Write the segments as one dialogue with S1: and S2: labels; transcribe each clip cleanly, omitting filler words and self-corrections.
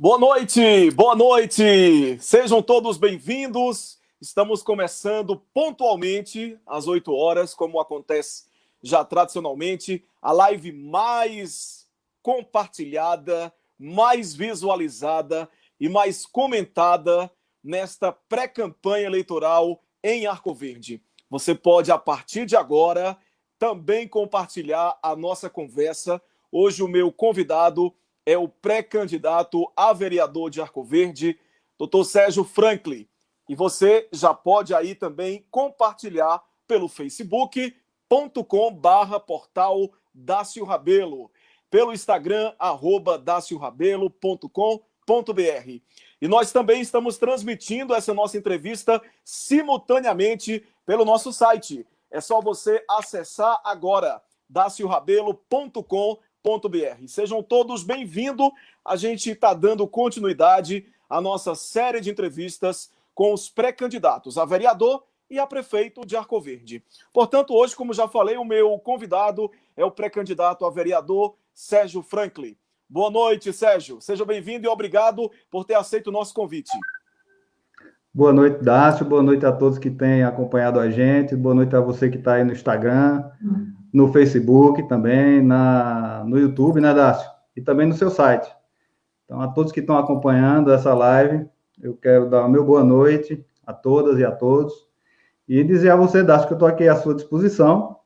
S1: Boa noite, sejam todos bem-vindos. Estamos começando pontualmente às 8 horas, como acontece já tradicionalmente, a live mais compartilhada, mais visualizada e mais comentada nesta pré-campanha eleitoral em Arco Verde. Você pode, a partir de agora, também compartilhar a nossa conversa. Hoje o meu convidado é o pré-candidato a vereador de Arco Verde, Dr. Sérgio Franklin. E você já pode aí também compartilhar pelo facebook.com/portal Dácio Rabelo, pelo Instagram, @daciorabelo.com.br. E nós também estamos transmitindo essa nossa entrevista simultaneamente pelo nosso site. É só você acessar agora, daciorabelo.com.br. Sejam todos bem-vindos. A gente está dando continuidade à nossa série de entrevistas com os pré-candidatos a vereador e a prefeito de Arco Verde. Portanto, hoje, como já falei, o meu convidado é o pré-candidato a vereador Sérgio Franklin. Boa noite, Sérgio. Seja bem-vindo e obrigado por ter aceito o nosso convite.
S2: Boa noite, Dácio. Boa noite a todos que têm acompanhado a gente. Boa noite a você que está aí no Instagram, no Facebook também, no YouTube, né, Dácio? E também no seu site. Então, a todos que estão acompanhando essa live, eu quero dar o meu boa noite a todas e a todos. E dizer a você, Dácio, que eu estou aqui à sua disposição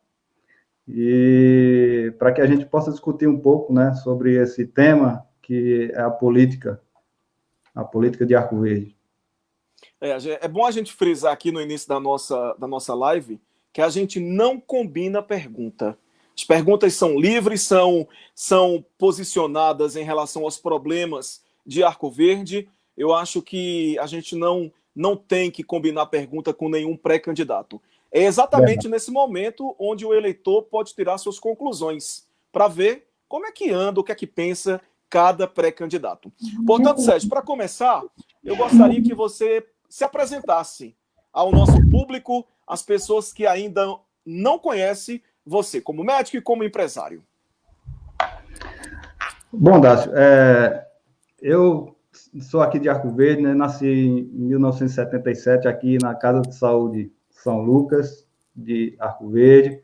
S2: e para que a gente possa discutir um pouco, né, sobre esse tema que é a política de Arco Verde.
S1: É bom a gente frisar aqui no início da nossa live que a gente não combina pergunta. As perguntas são livres, são posicionadas em relação aos problemas de Arco Verde. Eu acho que a gente não tem que combinar pergunta com nenhum pré-candidato. É exatamente nesse momento onde o eleitor pode tirar suas conclusões para ver como é que anda, o que é que pensa cada pré-candidato. Portanto, Sérgio, para começar, eu gostaria que você se apresentasse ao nosso público, às pessoas que ainda não conhecem você como médico e como empresário.
S2: Bom, Dácio, eu sou aqui de Arco Verde, né? Nasci em 1977 aqui na Casa de Saúde São Lucas, de Arco Verde,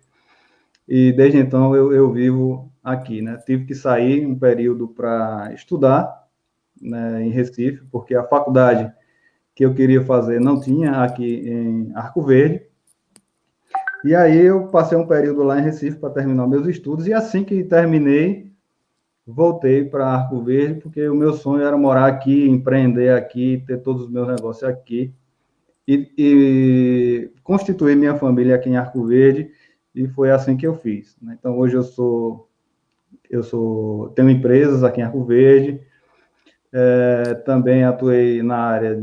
S2: e desde então eu vivo aqui, né? Tive que sair um período para estudar, né, em Recife, porque a faculdade que eu queria fazer não tinha aqui em Arco Verde. E aí eu passei um período lá em Recife para terminar meus estudos, e assim que terminei, voltei para Arco Verde, porque o meu sonho era morar aqui, empreender aqui, ter todos os meus negócios aqui, e constituir minha família aqui em Arco Verde, e foi assim que eu fiz. Então, hoje tenho empresas aqui em Arco Verde, também atuei na área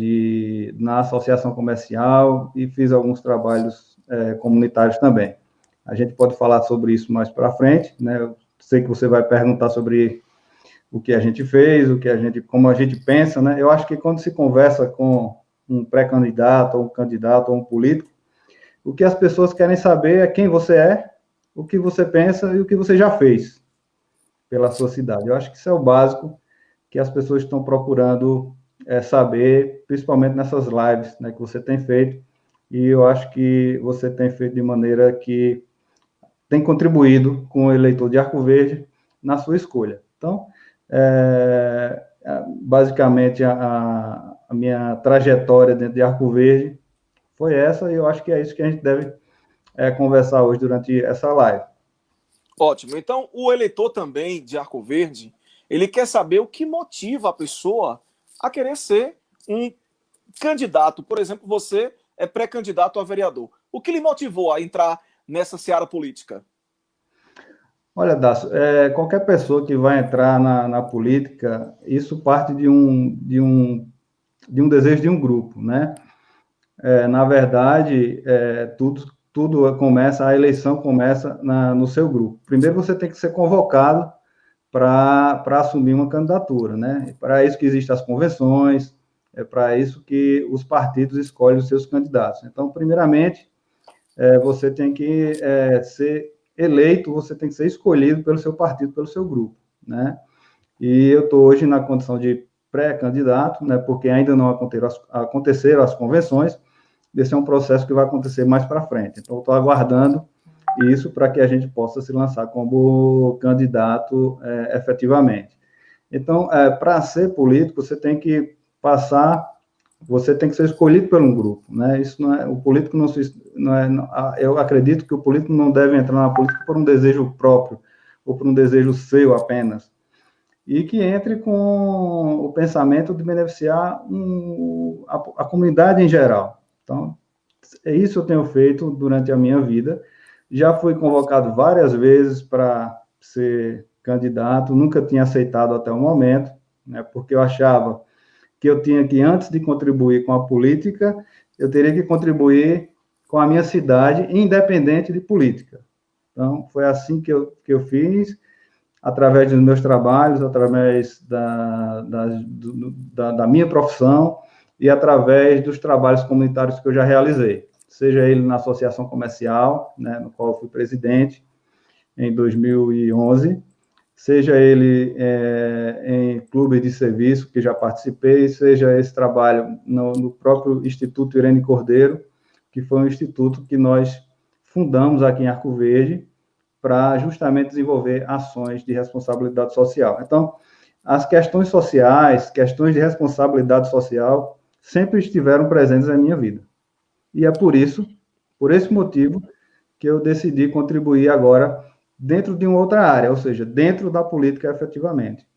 S2: na associação comercial e fiz alguns trabalhos comunitários também. A gente pode falar sobre isso mais para frente, né? Eu sei que você vai perguntar sobre o que a gente fez, como a gente pensa, né? Eu acho que quando se conversa com um pré-candidato, ou um candidato, ou um político, o que as pessoas querem saber é quem você é, o que você pensa e o que você já fez pela sua cidade. Eu acho que isso é o básico que as pessoas estão procurando saber, principalmente nessas lives, né, que você tem feito, e eu acho que você tem feito de maneira que tem contribuído com o eleitor de Arco Verde na sua escolha. Então, basicamente, a minha trajetória dentro de Arco Verde foi essa, e eu acho que é isso que a gente deve conversar hoje durante essa live.
S1: Ótimo. Então, o eleitor também de Arco Verde, ele quer saber o que motiva a pessoa a querer ser um candidato. Por exemplo, você é pré-candidato a vereador. O que lhe motivou a entrar nessa seara política?
S2: Olha, Dácio, qualquer pessoa que vai entrar na política, isso parte de um desejo de um grupo, né? Na verdade, a eleição começa no seu grupo. Primeiro você tem que ser convocado para assumir uma candidatura, né? Para isso que existem as convenções, é para isso que os partidos escolhem os seus candidatos. Então, primeiramente, você tem que ser eleito, você tem que ser escolhido pelo seu partido, pelo seu grupo, né? E eu estou hoje na condição de pré-candidato, né, porque ainda não aconteceram as convenções. Esse é um processo que vai acontecer mais para frente. Então, estou aguardando isso para que a gente possa se lançar como candidato efetivamente. Então, para ser político, você tem que ser escolhido por um grupo, né? Isso não é, o político eu acredito que o político não deve entrar na política por um desejo próprio, ou por um desejo seu apenas, e que entre com o pensamento de beneficiar a comunidade em geral. Então, isso eu tenho feito durante a minha vida. Já fui convocado várias vezes para ser candidato, nunca tinha aceitado até o momento, né, porque eu achava que eu tinha que, antes de contribuir com a política, eu teria que contribuir com a minha cidade, independente de política. Então, foi assim que eu fiz, através dos meus trabalhos, através da minha profissão e através dos trabalhos comunitários que eu já realizei, seja ele na associação comercial, né, no qual eu fui presidente em 2011, seja ele em clube de serviço, que já participei, seja esse trabalho no próprio Instituto Irene Cordeiro, que foi um instituto que nós fundamos aqui em Arco Verde, para justamente desenvolver ações de responsabilidade social. Então, as questões sociais, questões de responsabilidade social, sempre estiveram presentes na minha vida. E é por esse motivo, que eu decidi contribuir agora dentro de uma outra área, ou seja, dentro da política efetivamente.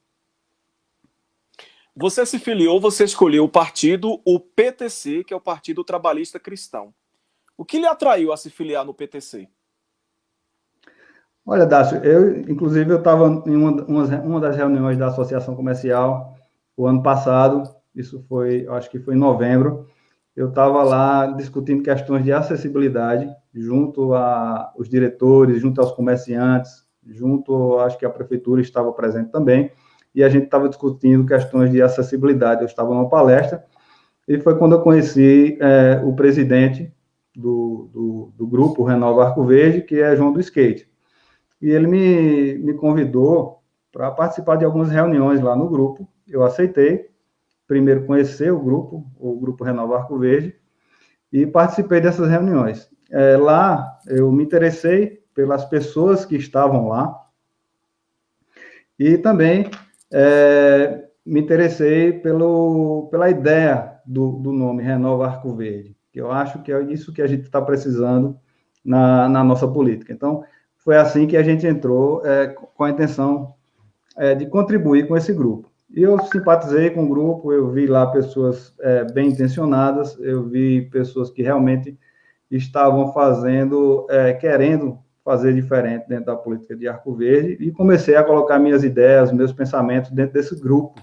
S1: Você se filiou, você escolheu o partido, o PTC, que é o Partido Trabalhista Cristão. O que lhe atraiu a se filiar no PTC?
S2: Olha, Dácio, inclusive, eu estava em uma das reuniões da Associação Comercial o ano passado, isso foi, acho que foi em novembro, eu estava lá discutindo questões de acessibilidade junto aos diretores, junto aos comerciantes, acho que a prefeitura estava presente também, e a gente estava discutindo questões de acessibilidade. Eu estava numa palestra, e foi quando eu conheci o presidente do grupo Renova Arco Verde, que é João do Skate. E ele me convidou para participar de algumas reuniões lá no grupo. Eu aceitei, primeiro conhecer o grupo Renova Arco Verde, e participei dessas reuniões. Lá, eu me interessei pelas pessoas que estavam lá, e também me interessei pela ideia do nome Renova Arco Verde, que eu acho que é isso que a gente está precisando na nossa política. Então, foi assim que a gente entrou com a intenção de contribuir com esse grupo. E eu simpatizei com o grupo, eu vi lá pessoas bem intencionadas, eu vi pessoas que realmente estavam querendo fazer diferente dentro da política de Arco Verde, e comecei a colocar minhas ideias, meus pensamentos dentro desse grupo.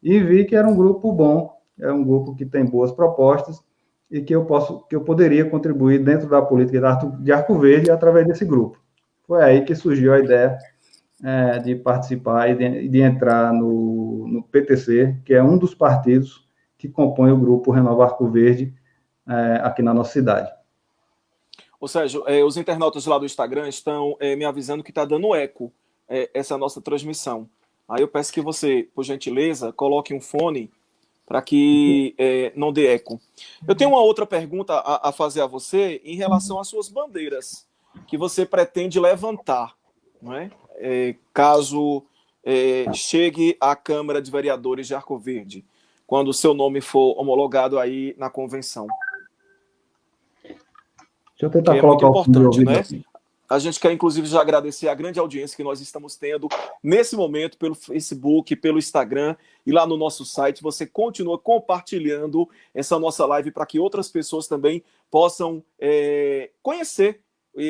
S2: E vi que era um grupo bom, é um grupo que tem boas propostas, e que eu poderia contribuir dentro da política de Arco Verde através desse grupo. Foi aí que surgiu a ideia de participar e de entrar no PTC, que é um dos partidos que compõe o grupo Renova Arco Verde aqui na nossa cidade.
S1: Ou seja, os internautas lá do Instagram estão me avisando que está dando eco essa nossa transmissão. Aí eu peço que você, por gentileza, coloque um fone para que não dê eco. Eu tenho uma outra pergunta a fazer a você em relação às suas bandeiras que você pretende levantar, não é? Caso chegue à Câmara de Vereadores de Arco Verde, quando o seu nome for homologado aí na convenção.
S2: Deixa eu tentar
S1: que é
S2: colocar
S1: muito importante, né?
S2: aqui.
S1: A gente quer, inclusive, já agradecer a grande audiência que nós estamos tendo nesse momento pelo Facebook, pelo Instagram e lá no nosso site. Você continua compartilhando essa nossa live para que outras pessoas também possam conhecer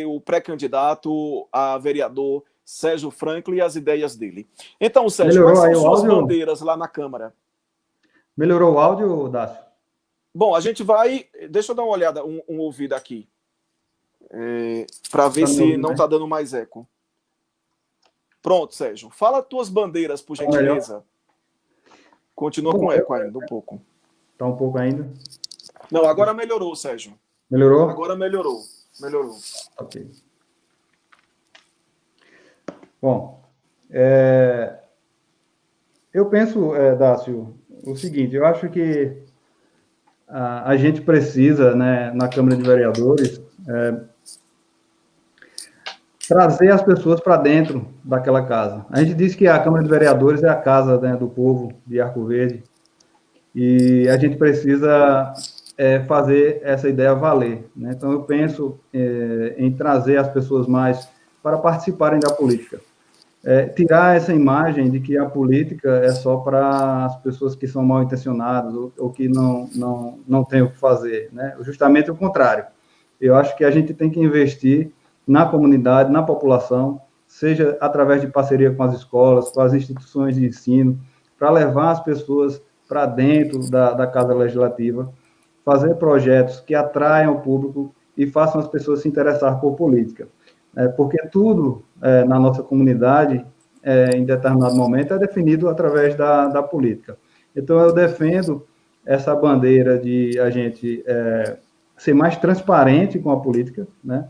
S1: o pré-candidato a vereador Sérgio Franklin e as ideias dele. Então, Sérgio,
S2: Melhorou
S1: quais são suas
S2: áudio?
S1: bandeiras lá na Câmara?
S2: Melhorou o áudio, Dácio?
S1: Bom, a gente vai... Deixa eu dar uma olhada, um ouvido aqui. Para ver se não está dando mais eco. Pronto, Sérgio. Fala tuas bandeiras, por gentileza. Continua com eco ainda, um pouco.
S2: Está um pouco ainda?
S1: Não, agora melhorou, Sérgio.
S2: Melhorou?
S1: Agora melhorou. Melhorou.
S2: Ok. Bom, eu penso, Dácio, o seguinte, eu acho que a gente precisa, né, na Câmara de Vereadores, trazer as pessoas para dentro daquela casa. A gente diz que a Câmara de Vereadores é a casa, né, do povo de Arco Verde, e a gente precisa fazer essa ideia valer, né? Então, eu penso em trazer as pessoas mais para participarem da política. Tirar essa imagem de que a política é só para as pessoas que são mal intencionadas ou que não têm o que fazer, né? Justamente o contrário. Eu acho que a gente tem que investir na comunidade, na população, seja através de parceria com as escolas, com as instituições de ensino, para levar as pessoas para dentro da Casa Legislativa, fazer projetos que atraiam o público e façam as pessoas se interessar por política. Porque tudo na nossa comunidade, em determinado momento, é definido através da política. Então, eu defendo essa bandeira de a gente ser mais transparente com a política, né?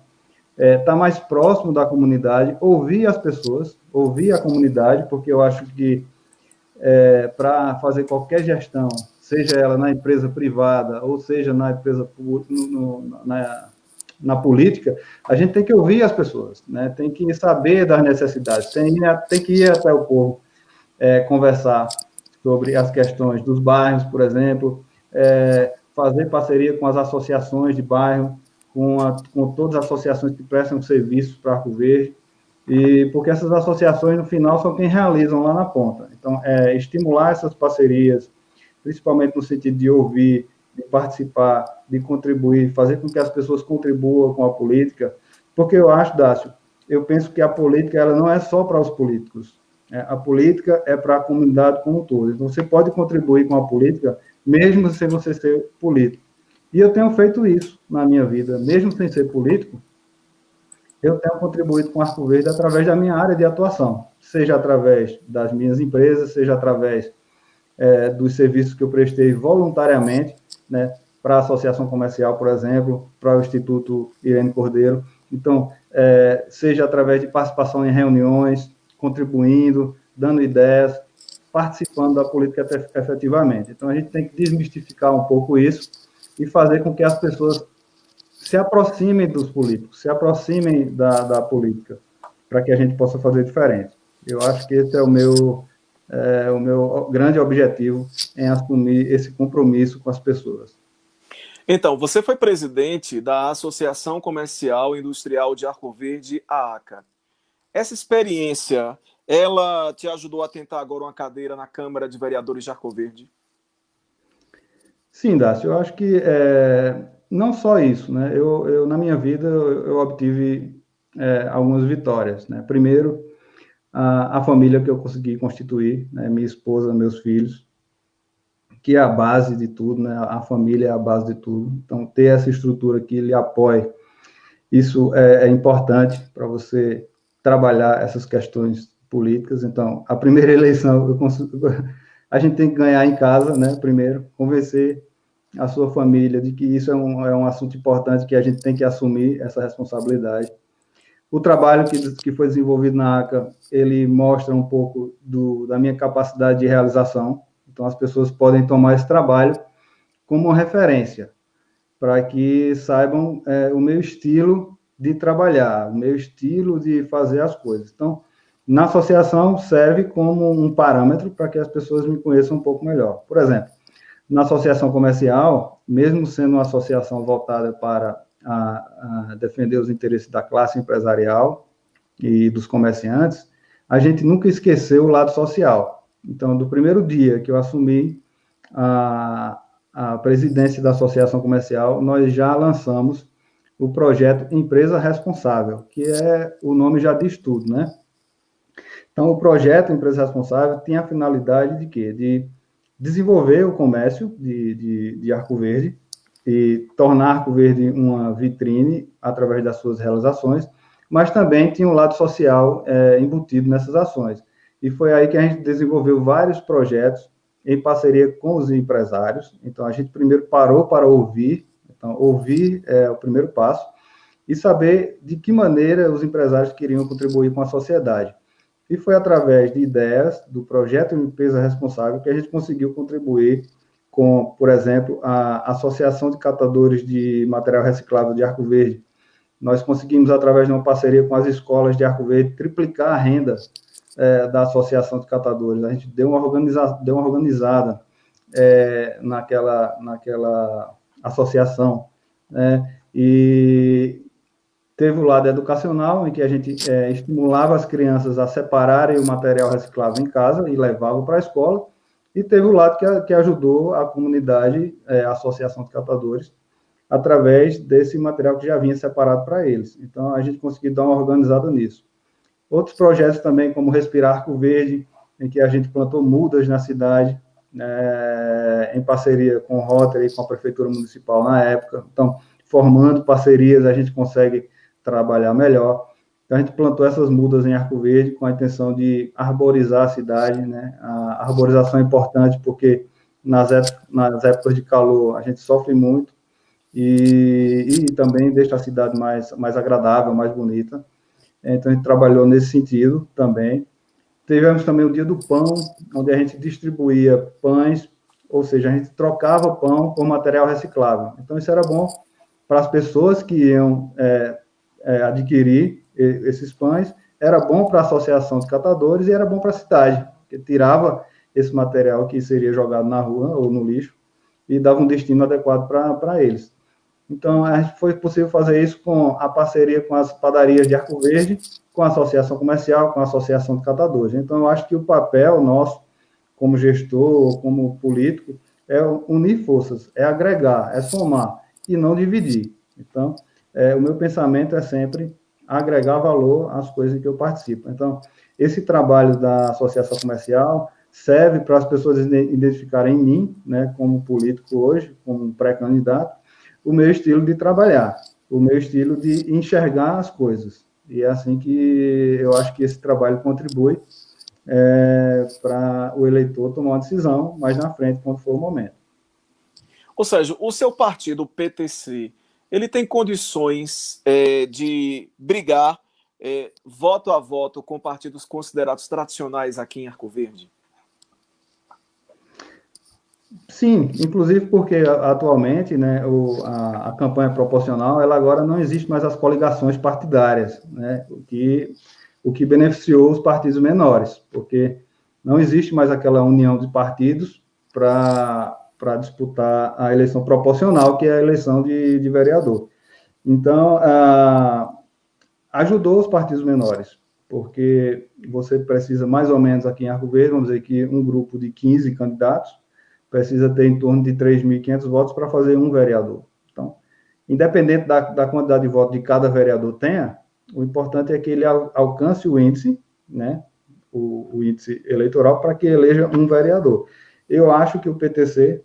S2: Estar mais próximo da comunidade, ouvir as pessoas, ouvir a comunidade, porque eu acho que para fazer qualquer gestão, seja ela na empresa privada ou seja na empresa na política, a gente tem que ouvir as pessoas, né? Tem que saber das necessidades, tem que ir até o povo, conversar sobre as questões dos bairros, por exemplo, fazer parceria com as associações de bairro, com todas as associações que prestam serviços para Arco Verde, porque essas associações, no final, são quem realizam lá na ponta. Então, estimular essas parcerias, principalmente no sentido de ouvir, de participar, de contribuir, fazer com que as pessoas contribuam com a política, porque eu acho, Dácio, eu penso que a política ela não é só para os políticos, a política é para a comunidade como um todo. Então, você pode contribuir com a política, mesmo sem você ser político. E eu tenho feito isso na minha vida, mesmo sem ser político, eu tenho contribuído com o Arco Verde através da minha área de atuação, seja através das minhas empresas, seja através dos serviços que eu prestei voluntariamente, né, para a Associação Comercial, por exemplo, para o Instituto Irene Cordeiro. Então, seja através de participação em reuniões, contribuindo, dando ideias, participando da política efetivamente. Então, a gente tem que desmistificar um pouco isso e fazer com que as pessoas se aproximem dos políticos, se aproximem da política, para que a gente possa fazer diferente. Eu acho que esse é o meu grande objetivo em assumir esse compromisso com as pessoas.
S1: Então, você foi presidente da Associação Comercial e Industrial de Arco Verde, a ACA. Essa experiência, ela te ajudou a tentar agora uma cadeira na Câmara de Vereadores de Arco Verde?
S2: Sim, Dácio, eu acho que não só isso, né? Eu na minha vida, eu obtive algumas vitórias, né? Primeiro, a família que eu consegui constituir, né? Minha esposa, meus filhos, que é a base de tudo, né? A família é a base de tudo. Então, ter essa estrutura que lhe apoie, isso é importante para você trabalhar essas questões políticas. Então, a primeira eleição, a gente tem que ganhar em casa, né? Primeiro, convencer a sua família de que isso é um assunto importante, que a gente tem que assumir essa responsabilidade. O trabalho que foi desenvolvido na ACA, ele mostra um pouco da minha capacidade de realização. Então, as pessoas podem tomar esse trabalho como uma referência, para que saibam o meu estilo de trabalhar, o meu estilo de fazer as coisas. Então, na associação, serve como um parâmetro para que as pessoas me conheçam um pouco melhor. Por exemplo, na associação comercial, mesmo sendo uma associação voltada para defender os interesses da classe empresarial e dos comerciantes, a gente nunca esqueceu o lado social. Então, do primeiro dia que eu assumi a presidência da associação comercial, nós já lançamos o projeto Empresa Responsável, que o nome já diz tudo, né? Então, o projeto Empresa Responsável tem a finalidade de quê? De desenvolver o comércio de Arco Verde e tornar Arco Verde uma vitrine através das suas realizações, mas também tinha um lado social embutido nessas ações. E foi aí que a gente desenvolveu vários projetos em parceria com os empresários. Então, a gente primeiro parou para ouvir. Então, ouvir é o primeiro passo, e saber de que maneira os empresários queriam contribuir com a sociedade. E foi através de ideias do projeto Empresa Responsável que a gente conseguiu contribuir com, por exemplo, a Associação de Catadores de Material Reciclável de Arco Verde. Nós conseguimos, através de uma parceria com as escolas de Arco Verde, triplicar a renda da Associação de Catadores. A gente deu uma organizada naquela associação, né? E teve o lado educacional, em que a gente estimulava as crianças a separarem o material reciclável em casa e levavam para a escola, e teve o lado que ajudou a comunidade, a Associação de Catadores, através desse material que já vinha separado para eles. Então, a gente conseguiu dar uma organizada nisso. Outros projetos também, como Respirar Arco Verde, em que a gente plantou mudas na cidade, em parceria com o Rotary e com a Prefeitura Municipal na época. Então, formando parcerias, a gente consegue trabalhar melhor. Então, a gente plantou essas mudas em Arco Verde com a intenção de arborizar a cidade, né? A arborização é importante porque nas épocas de calor a gente sofre muito e também deixa a cidade mais agradável, mais bonita. Então, a gente trabalhou nesse sentido também. Tivemos também o Dia do Pão, onde a gente distribuía pães, ou seja, a gente trocava pão por material reciclável. Então, isso era bom para as pessoas que iam adquirir esses pães, era bom para a associação de catadores e era bom para a cidade, que tirava esse material que seria jogado na rua ou no lixo e dava um destino adequado para eles. Então, foi possível fazer isso com a parceria com as padarias de Arco Verde, com a associação comercial, com a associação de catadores. Então, eu acho que o papel nosso, como gestor, como político, é unir forças, é agregar, é somar, e não dividir. Então, o meu pensamento é sempre agregar valor às coisas em que eu participo. Então, esse trabalho da associação comercial serve para as pessoas identificarem em mim, né, como político hoje, como pré-candidato, o meu estilo de trabalhar, o meu estilo de enxergar as coisas. E é assim que eu acho que esse trabalho contribui para o eleitor tomar uma decisão mais na frente, quando for o momento.
S1: Ou seja, o seu partido, o PTC, ele tem condições de brigar voto a voto com partidos considerados tradicionais aqui em Arco Verde?
S2: Sim, inclusive porque atualmente, né, a campanha proporcional, ela agora não existe mais as coligações partidárias, né, o que beneficiou os partidos menores, porque não existe mais aquela união de partidos para disputar a eleição proporcional, que é a eleição de vereador. Então, ajudou os partidos menores, porque você precisa mais ou menos aqui em Arco Verde, vamos dizer que um grupo de 15 candidatos, precisa ter em torno de 3.500 votos para fazer um vereador. Então, independente da quantidade de votos de cada vereador tenha, o importante é que ele alcance o índice, né, o índice eleitoral, para que eleja um vereador. Eu acho que o PTC,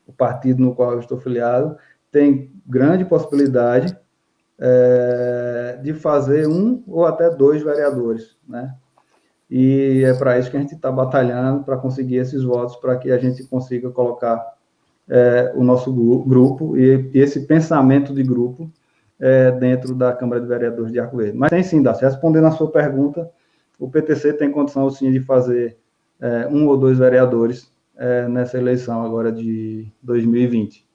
S2: o partido no qual eu estou filiado, tem grande possibilidade de fazer um ou até dois vereadores, né? E é para isso que a gente está batalhando, para conseguir esses votos, para que a gente consiga colocar o nosso grupo e esse pensamento de grupo dentro da Câmara de Vereadores de Arco Verde. Mas tem sim, Dácio. Respondendo a sua pergunta, o PTC tem condição, sim, de fazer um ou dois vereadores nessa eleição agora de 2020.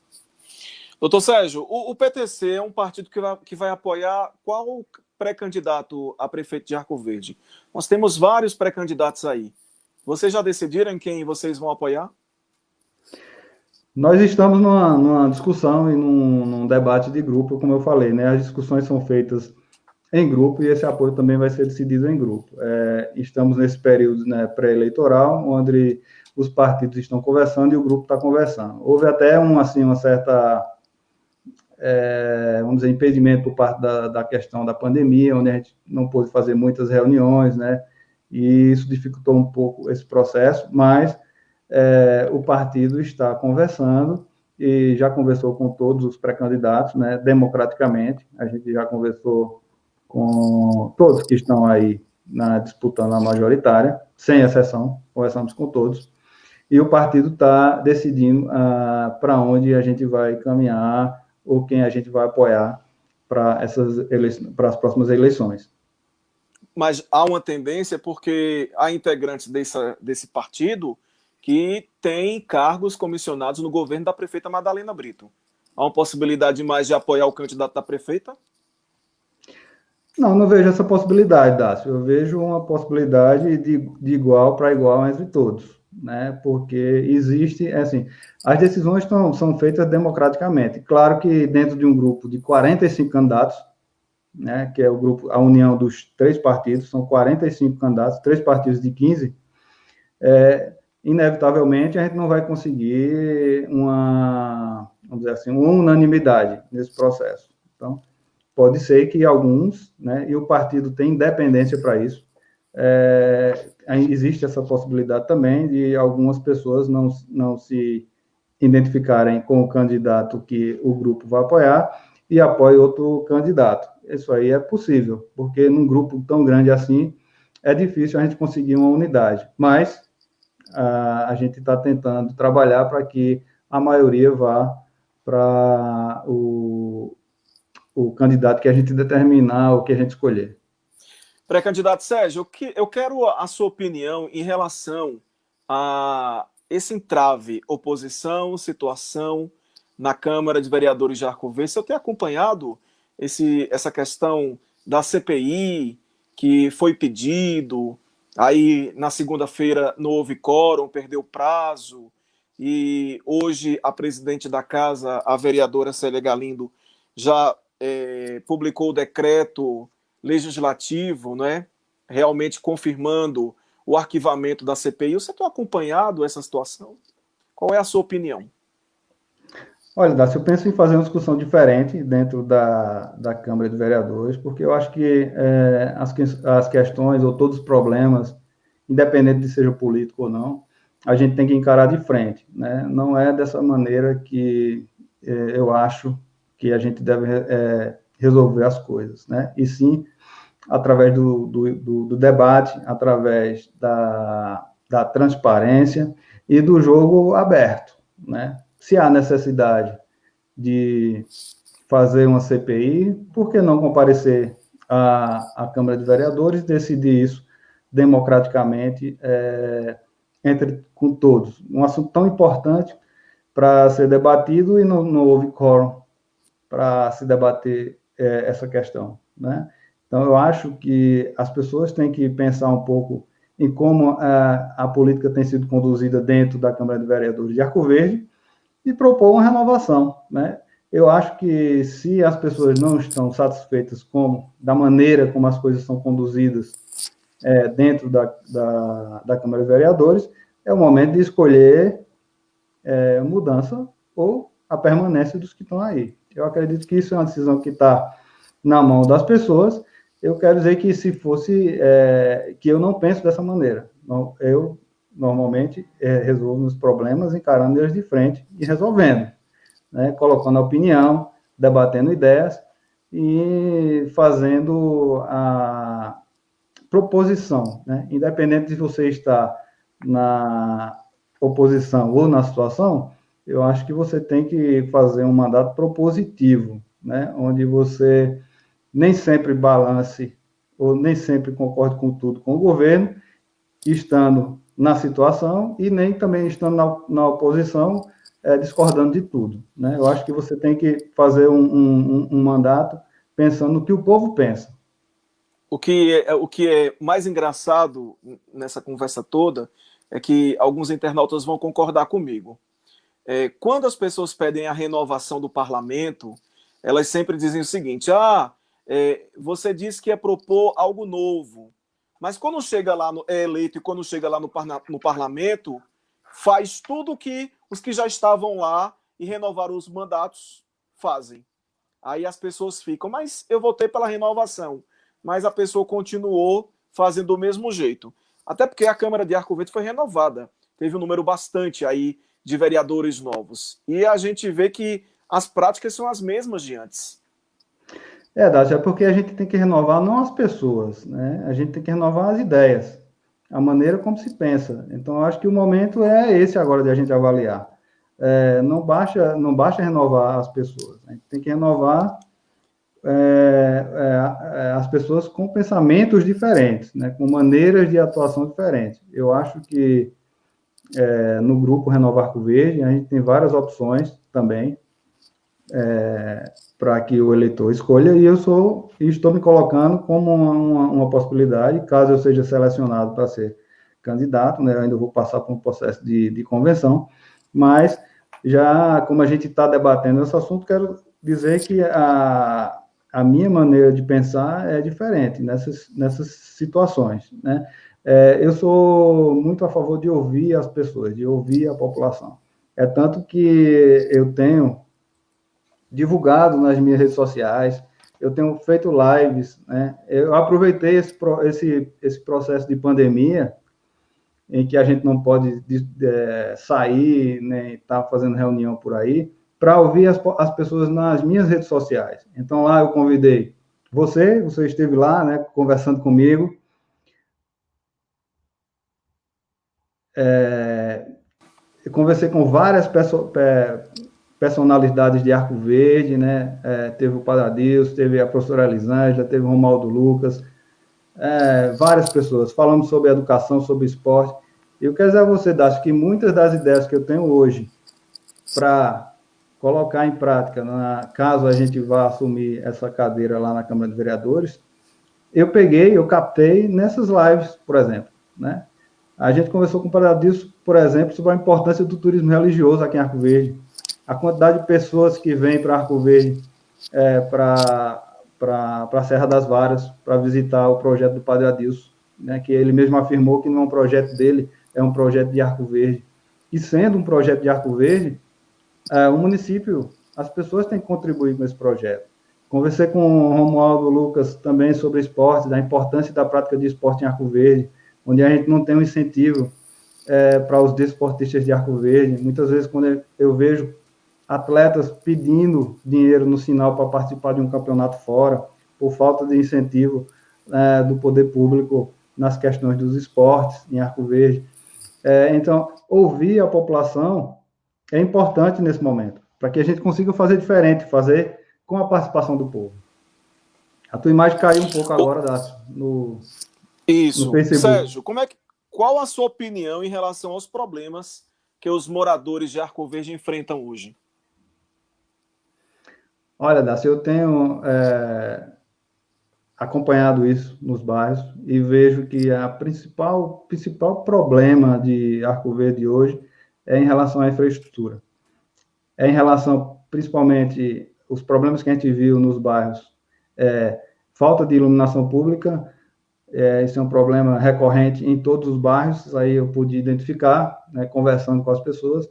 S1: Doutor Sérgio, o PTC é um partido que vai apoiar qual pré-candidato a prefeito de Arco Verde? Nós temos vários pré-candidatos aí. Vocês já decidiram em quem vocês vão apoiar?
S2: Nós estamos numa discussão e num debate de grupo, como eu falei, né? As discussões são feitas em grupo e esse apoio também vai ser decidido em grupo. Estamos nesse período, né, pré-eleitoral, onde os partidos estão conversando e o grupo está conversando. Houve até uma certa vamos dizer, impedimento por parte da questão da pandemia, onde a gente não pôde fazer muitas reuniões, né? E isso dificultou um pouco esse processo, mas o partido está conversando e já conversou com todos os pré-candidatos, né? Democraticamente, a gente já conversou com todos que estão aí disputando a majoritária, sem exceção, conversamos com todos, e o partido está decidindo para onde a gente vai caminhar ou quem a gente vai apoiar para as próximas eleições.
S1: Mas há uma tendência porque há integrantes desse partido que têm cargos comissionados no governo da prefeita Madalena Brito. Há uma possibilidade mais de apoiar o candidato da prefeita?
S2: Não, não vejo essa possibilidade, Dácio. Eu vejo uma possibilidade de igual para igual entre todos, né? Porque existe, assim, as decisões são feitas democraticamente. Claro que dentro de um grupo de 45 candidatos, né, que é o grupo, a união dos três partidos, são 45 candidatos, três partidos de 15, inevitavelmente a gente não vai conseguir vamos dizer assim, uma unanimidade nesse processo. Então, pode ser que alguns, né, e o partido tem independência para isso, existe essa possibilidade também de algumas pessoas não se identificarem com o candidato que o grupo vai apoiar e apoie outro candidato. Isso aí é possível, porque num grupo tão grande assim, é difícil a gente conseguir uma unidade. Mas a gente está tentando trabalhar para que a maioria vá para o candidato que a gente determinar, o que a gente escolher.
S1: Pré-candidato Sérgio, eu quero a sua opinião em relação a esse entrave, oposição, situação na Câmara de Vereadores de Arco Verde. Você tem acompanhado essa questão da CPI, que foi pedido, aí na segunda-feira não houve quórum, perdeu o prazo, e hoje a presidente da casa, a vereadora Célia Galindo, já publicou o decreto legislativo, né, realmente confirmando o arquivamento da CPI. Você tem acompanhado essa situação? Qual é a sua opinião?
S2: Olha, Dácio, eu penso em fazer uma discussão diferente dentro da Câmara de Vereadores, porque eu acho que as questões ou todos os problemas, independente de seja político ou não, a gente tem que encarar de frente, né? Não é dessa maneira que eu acho que a gente deve resolver as coisas, né? E sim, através do debate, através da transparência e do jogo aberto, né? Se há necessidade de fazer uma CPI, por que não comparecer à Câmara de Vereadores e decidir isso democraticamente com todos? Um assunto tão importante para ser debatido e não houve quórum para se debater essa questão, né? Então, eu acho que as pessoas têm que pensar um pouco em como a política tem sido conduzida dentro da Câmara de Vereadores de Arco Verde e propor uma renovação, né? Eu acho que se as pessoas não estão satisfeitas da maneira como as coisas são conduzidas dentro da Câmara de Vereadores, é o momento de escolher mudança ou a permanência dos que estão aí. Eu acredito que isso é uma decisão que está na mão das pessoas. Eu quero dizer que se fosse que eu não penso dessa maneira. Eu normalmente resolvo os problemas encarando eles de frente e resolvendo, né? Colocando a opinião, debatendo ideias e fazendo a proposição, né? Independente de você estar na oposição ou na situação, eu acho que você tem que fazer um mandato propositivo, né? Onde você nem sempre balance ou nem sempre concorde com tudo com o governo, estando na situação e nem também estando na oposição, discordando de tudo, né? Eu acho que você tem que fazer um mandato pensando no que o povo pensa.
S1: O que é mais engraçado nessa conversa toda é que alguns internautas vão concordar comigo. Quando as pessoas pedem a renovação do parlamento, elas sempre dizem o seguinte: você disse que ia propor algo novo, mas quando chega lá, é eleito e quando chega lá no parlamento, faz tudo o que os que já estavam lá e renovaram os mandatos fazem. Aí as pessoas ficam, mas eu votei pela renovação, mas a pessoa continuou fazendo do mesmo jeito. Até porque a Câmara de Arco Verde foi renovada, teve um número bastante aí de vereadores novos. E a gente vê que as práticas são as mesmas de antes.
S2: Dácio, é porque a gente tem que renovar não as pessoas, né? A gente tem que renovar as ideias, a maneira como se pensa. Então, eu acho que o momento é esse agora de a gente avaliar. Não basta renovar as pessoas, a gente tem que renovar as pessoas com pensamentos diferentes, né, com maneiras de atuação diferentes. Eu acho que no grupo Renovar Arco Verde a gente tem várias opções também para que o eleitor escolha, e estou me colocando como uma possibilidade, caso eu seja selecionado para ser candidato, né, eu ainda vou passar por um processo de convenção, mas já como a gente está debatendo esse assunto, quero dizer que a minha maneira de pensar é diferente nessas situações, né? Eu sou muito a favor de ouvir as pessoas, de ouvir a população. É tanto que eu tenho divulgado nas minhas redes sociais, eu tenho feito lives, né? Eu aproveitei esse processo de pandemia, em que a gente não pode sair, nem estar fazendo reunião por aí, para ouvir as pessoas nas minhas redes sociais. Então, lá eu convidei você esteve lá, né, conversando comigo. Eu conversei com várias personalidades de Arco Verde, né? Teve o Padre Adilson, teve a professora Elisângela, teve o Romualdo Lucas, várias pessoas. Falamos sobre educação, sobre esporte. Eu quero dizer a você, Dácio, que muitas das ideias que eu tenho hoje para colocar em prática, caso a gente vá assumir essa cadeira lá na Câmara de Vereadores, eu captei nessas lives, por exemplo, né? A gente conversou com o Padre Adilson, por exemplo, sobre a importância do turismo religioso aqui em Arco Verde, a quantidade de pessoas que vêm para Arco Verde, para a Serra das Varas, para visitar o projeto do Padre Adilson, né, que ele mesmo afirmou que não é um projeto dele, é um projeto de Arco Verde. E sendo um projeto de Arco Verde, o município, as pessoas têm que contribuir com esse projeto. Conversei com o Romualdo Lucas também sobre esporte, da importância da prática de esporte em Arco Verde, onde a gente não tem um incentivo para os desportistas de Arco Verde. Muitas vezes, quando eu vejo atletas pedindo dinheiro no sinal para participar de um campeonato fora, por falta de incentivo do poder público nas questões dos esportes em Arco Verde. Então, ouvir a população é importante nesse momento, para que a gente consiga fazer diferente, fazer com a participação do povo. A tua imagem caiu um pouco agora, Dácio, no Facebook.
S1: Sérgio, qual a sua opinião em relação aos problemas que os moradores de Arco Verde enfrentam hoje?
S2: Olha, Dácio, eu tenho acompanhado isso nos bairros e vejo que o principal problema de Arco Verde hoje é em relação à infraestrutura. É em relação, principalmente, os problemas que a gente viu nos bairros, falta de iluminação pública, isso é um problema recorrente em todos os bairros, isso aí eu pude identificar, né, conversando com as pessoas.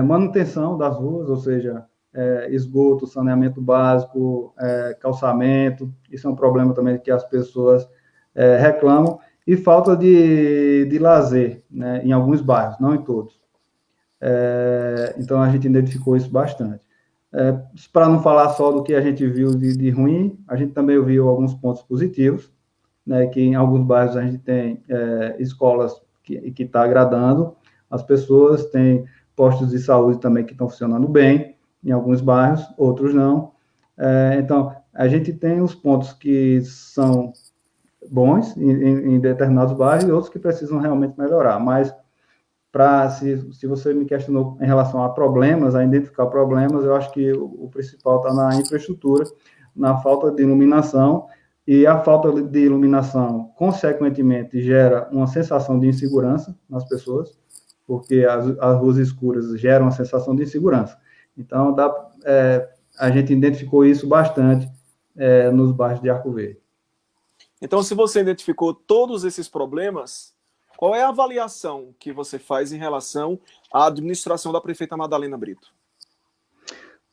S2: Manutenção das ruas, ou seja, esgoto, saneamento básico, calçamento, isso é um problema também que as pessoas reclamam, e falta de lazer, né, em alguns bairros, não em todos. Então, a gente identificou isso bastante. Para não falar só do que a gente viu de ruim, a gente também viu alguns pontos positivos, né, que em alguns bairros a gente tem escolas que está agradando as pessoas, tem postos de saúde também que estão funcionando bem, em alguns bairros, outros não. Então, a gente tem os pontos que são bons em determinados bairros e outros que precisam realmente melhorar, mas se você me questionou em relação a problemas, a identificar problemas, eu acho que o principal está na infraestrutura, na falta de iluminação, e a falta de iluminação, consequentemente, gera uma sensação de insegurança nas pessoas, porque as ruas escuras geram uma sensação de insegurança. Então, a gente identificou isso bastante nos bairros de Arco Verde.
S1: Então, se você identificou todos esses problemas, qual é a avaliação que você faz em relação à administração da prefeita Madalena Brito?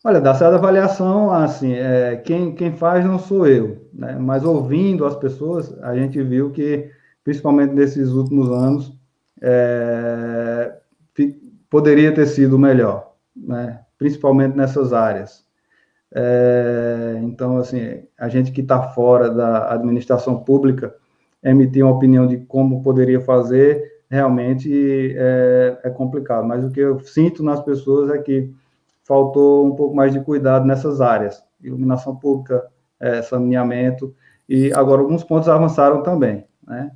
S2: Olha, dessa avaliação, assim, quem faz não sou eu, né? Mas ouvindo as pessoas, a gente viu que, principalmente nesses últimos anos, poderia ter sido melhor, né? Principalmente nessas áreas. Então, assim, a gente que está fora da administração pública, emitir uma opinião de como poderia fazer, realmente é complicado. Mas o que eu sinto nas pessoas é que faltou um pouco mais de cuidado nessas áreas. iluminação pública, saneamento, e agora alguns pontos avançaram também, né?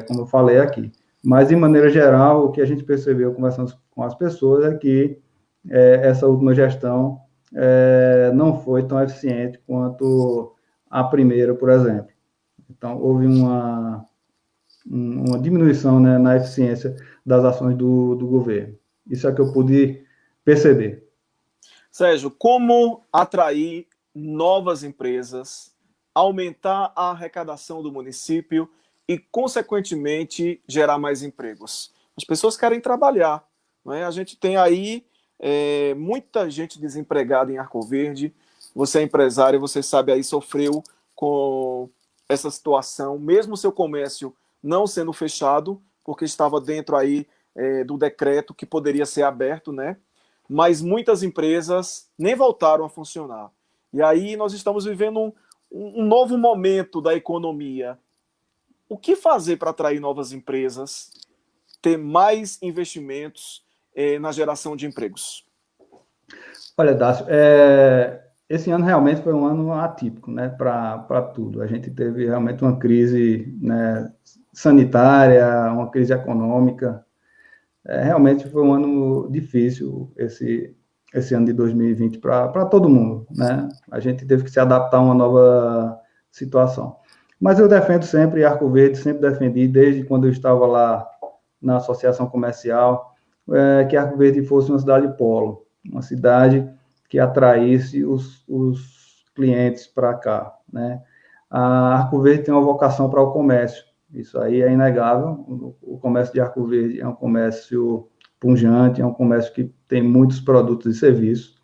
S2: Como eu falei aqui. Mas, de maneira geral, o que a gente percebeu conversando com as pessoas é que essa última gestão não foi tão eficiente quanto a primeira, por exemplo. Então, houve uma diminuição, né, na eficiência das ações do governo. Isso é que eu pude perceber.
S1: Sérgio, como atrair novas empresas, aumentar a arrecadação do município e, consequentemente, gerar mais empregos? As pessoas querem trabalhar, não é? A gente tem aí muita gente desempregada em Arco Verde. Você é empresário, você sabe aí, sofreu com essa situação, mesmo o seu comércio não sendo fechado, porque estava dentro aí do decreto que poderia ser aberto, né? Mas muitas empresas nem voltaram a funcionar. E aí nós estamos vivendo um novo momento da economia. O que fazer para atrair novas empresas, ter mais investimentos na geração de empregos?
S2: Olha, Dácio, esse ano realmente foi um ano atípico, né, para tudo. A gente teve realmente uma crise, né, sanitária, uma crise econômica. Realmente foi um ano difícil esse ano de 2020 para todo mundo, né? A gente teve que se adaptar a uma nova situação. Mas eu defendo sempre Arco Verde, sempre defendi, desde quando eu estava lá na associação comercial, que Arco Verde fosse uma cidade polo, uma cidade que atraísse os clientes para cá, né? A Arco Verde tem uma vocação para o comércio, isso aí é inegável. O comércio de Arco Verde é um comércio pujante, é um comércio que tem muitos produtos e serviços,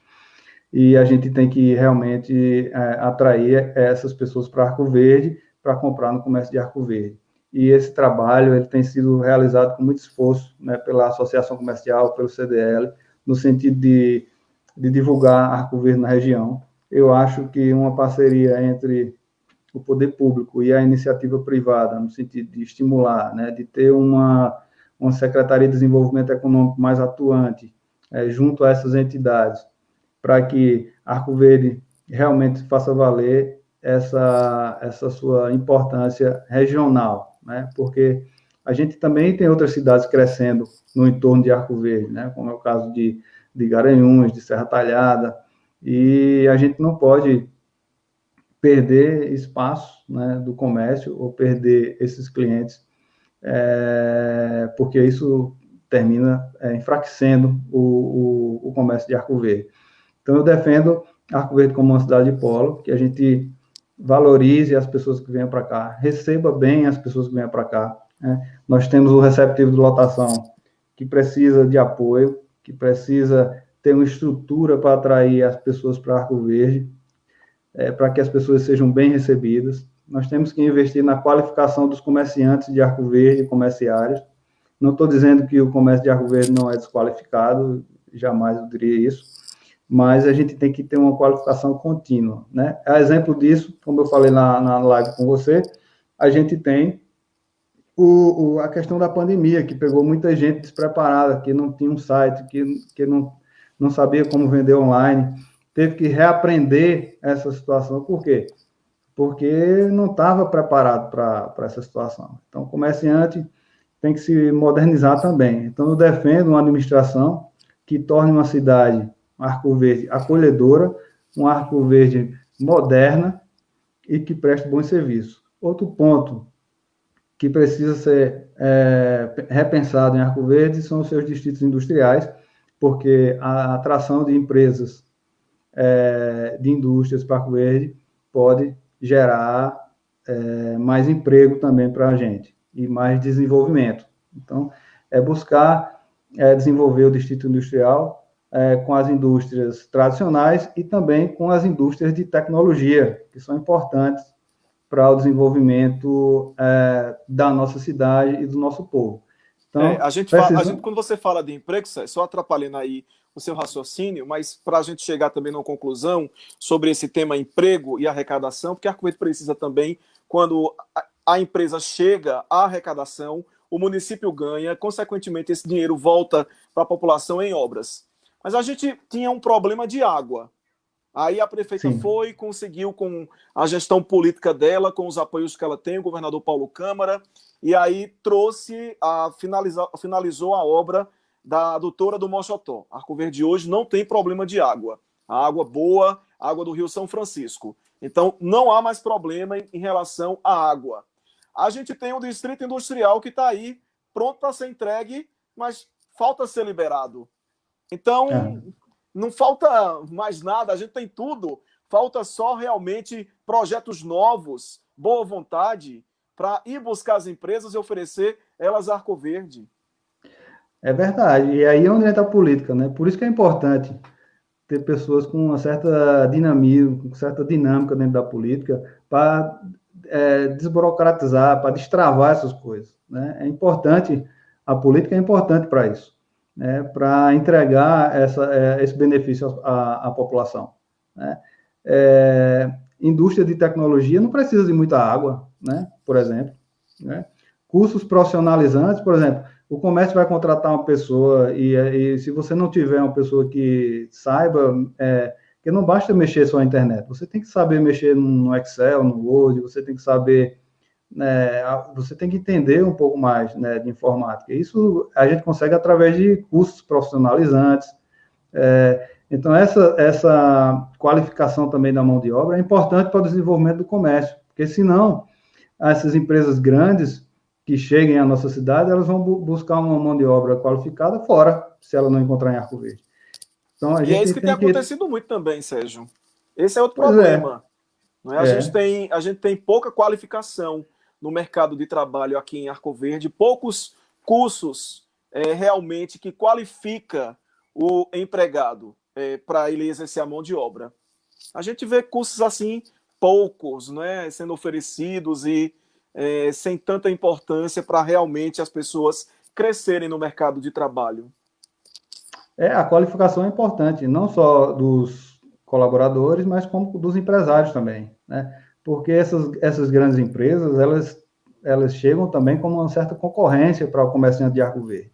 S2: e a gente tem que realmente atrair essas pessoas para Arco Verde, para comprar no comércio de Arco Verde. E esse trabalho ele tem sido realizado com muito esforço, né, pela Associação Comercial, pelo CDL, no sentido de divulgar Arco Verde na região. Eu acho que uma parceria entre o poder público e a iniciativa privada, no sentido de estimular, né, de ter uma Secretaria de Desenvolvimento Econômico mais atuante, junto a essas entidades, para que Arco Verde realmente faça valer essa sua importância regional, né, porque a gente também tem outras cidades crescendo no entorno de Arco Verde, né, como é o caso de Garanhuns, de Serra Talhada, e a gente não pode perder espaço, né, do comércio ou perder esses clientes, porque isso termina enfraquecendo o comércio de Arco Verde. Então, eu defendo Arco Verde como uma cidade de polo, que a gente valorize as pessoas que venham para cá, receba bem as pessoas que venham para cá, né? Nós temos o receptivo de lotação, que precisa de apoio, que precisa ter uma estrutura para atrair as pessoas para Arco Verde, para que as pessoas sejam bem recebidas. Nós temos que investir na qualificação dos comerciantes de Arco Verde, comerciários. Não estou dizendo que o comércio de Arco Verde não é desqualificado, jamais eu diria isso, mas a gente tem que ter uma qualificação contínua, né? A exemplo disso, como eu falei na live com você, a gente tem a questão da pandemia, que pegou muita gente despreparada, que não tinha um site, que não sabia como vender online, teve que reaprender essa situação. Por quê? Porque não estava preparado para essa situação. Então, o comerciante tem que se modernizar também. Então, eu defendo uma administração que torne uma cidade, Arco Verde, acolhedora, um Arco Verde moderna e que preste bons serviços. Outro ponto que precisa ser repensado em Arco Verde são os seus distritos industriais, porque a atração de empresas de indústrias para Arco Verde pode gerar mais emprego também para a gente e mais desenvolvimento. Então, buscar desenvolver o distrito industrial com as indústrias tradicionais e também com as indústrias de tecnologia, que são importantes para o desenvolvimento da nossa cidade e do nosso povo. Então,
S1: quando você fala de emprego, só atrapalhando aí o seu raciocínio, mas para a gente chegar também numa conclusão sobre esse tema emprego e arrecadação, porque a Arco Verde precisa também, quando a empresa chega à arrecadação, o município ganha, consequentemente esse dinheiro volta para a população em obras. Mas a gente tinha um problema de água. Aí a prefeita
S2: Sim.
S1: foi, conseguiu com a gestão política dela, com os apoios que ela tem, o governador Paulo Câmara, e aí finalizou a obra da adutora do Mochotó. Arco Verde hoje não tem problema de água. A água boa, a água do Rio São Francisco. Então, não há mais problema em relação à água. A gente tem o Distrito Industrial que está aí, pronto para ser entregue, mas falta ser liberado. Então, não falta mais nada, a gente tem tudo. Falta só realmente projetos novos, boa vontade, para ir buscar as empresas e oferecer elas Arco Verde.
S2: É verdade. E aí é onde entra a política, né? Por isso que é importante ter pessoas com uma certa dinamismo, com certa dinâmica dentro da política, para desburocratizar, para destravar essas coisas, né? É importante, a política é importante para isso, né? Para entregar esse benefício à população, né? Indústria de tecnologia não precisa de muita água, né? Por exemplo, né? Cursos profissionalizantes, por exemplo, o comércio vai contratar uma pessoa e se você não tiver uma pessoa que saiba, que não basta mexer só na internet, você tem que saber mexer no Excel, no Word, você tem que saber, né, você tem que entender um pouco mais, né, de informática. Isso a gente consegue através de cursos profissionalizantes. Então, essa qualificação também da mão de obra é importante para o desenvolvimento do comércio, porque senão essas empresas grandes que cheguem à nossa cidade, elas vão buscar uma mão de obra qualificada fora, se ela não encontrar em Arco Verde. Então, a
S1: E é
S2: gente
S1: isso que tem
S2: tem que...
S1: acontecido muito também, Sérgio. Esse é outro
S2: Pois
S1: problema. Não é?
S2: é.
S1: A gente tem pouca qualificação no mercado de trabalho aqui em Arco Verde, poucos cursos realmente que qualifica o empregado para ele exercer a mão de obra. A gente vê cursos assim, poucos, né, sendo oferecidos e sem tanta importância para realmente as pessoas crescerem no mercado de trabalho.
S2: A qualificação é importante, não só dos colaboradores, mas como dos empresários também, né? Porque essas grandes empresas, elas chegam também como uma certa concorrência para o comerciante de Arco Verde.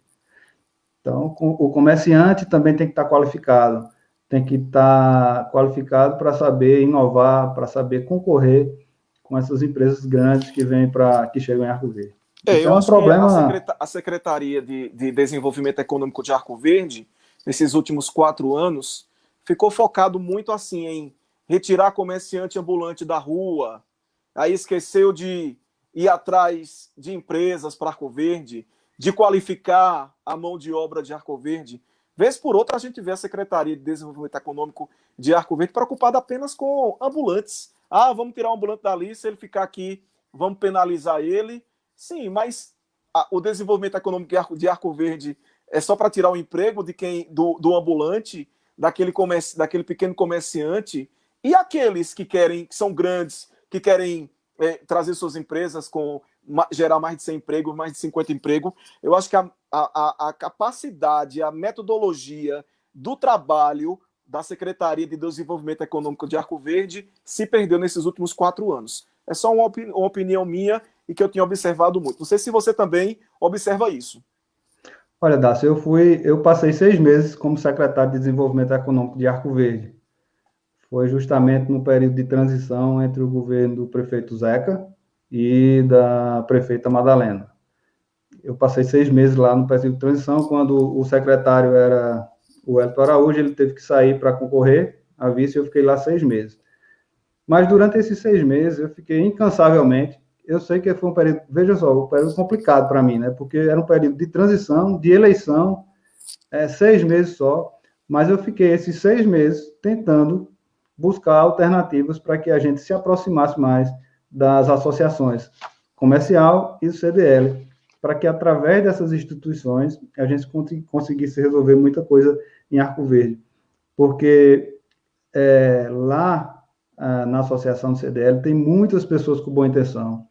S2: Então, o comerciante também tem que estar qualificado, tem que estar qualificado para saber inovar, para saber concorrer com essas empresas grandes que chegam em Arco Verde. Isso é
S1: Eu
S2: um
S1: acho que
S2: problema.
S1: a Secretaria de Desenvolvimento Econômico de Arco Verde, nesses últimos 4 anos, ficou focado muito assim em retirar comerciante ambulante da rua, aí esqueceu de ir atrás de empresas para Arco Verde, de qualificar a mão de obra de Arco Verde. Vez por outra, a gente vê a Secretaria de Desenvolvimento Econômico de Arco Verde preocupada apenas com ambulantes. Ah, vamos tirar um ambulante dali, se ele ficar aqui, vamos penalizar ele. Sim, mas o desenvolvimento econômico de Arco Verde é só para tirar o emprego do ambulante, daquele pequeno comerciante, e aqueles que são grandes, que querem trazer suas empresas gerar mais de 100 empregos, mais de 50 empregos. Eu acho que a capacidade, a metodologia do trabalho da Secretaria de Desenvolvimento Econômico de Arco Verde se perdeu nesses últimos 4 anos. É só uma opinião minha e que eu tinha observado muito. Não sei se você também observa isso.
S2: Olha, Dácio, eu passei 6 meses como secretário de Desenvolvimento Econômico de Arco Verde. Foi justamente no período de transição entre o governo do prefeito Zeca e da prefeita Madalena. Eu passei 6 meses lá no período de transição, quando o secretário era o Hélio Araújo, ele teve que sair para concorrer a vice, eu fiquei lá 6 meses. Mas durante esses 6 meses, eu fiquei incansavelmente. Eu sei que foi um período, veja só, um período complicado para mim, né? Porque era um período de transição, de eleição, 6 meses só, mas eu fiquei esses 6 meses tentando buscar alternativas para que a gente se aproximasse mais das associações comercial e do CDL, para que através dessas instituições a gente conseguisse resolver muita coisa em Arco Verde. Porque lá na associação do CDL tem muitas pessoas com boa intenção,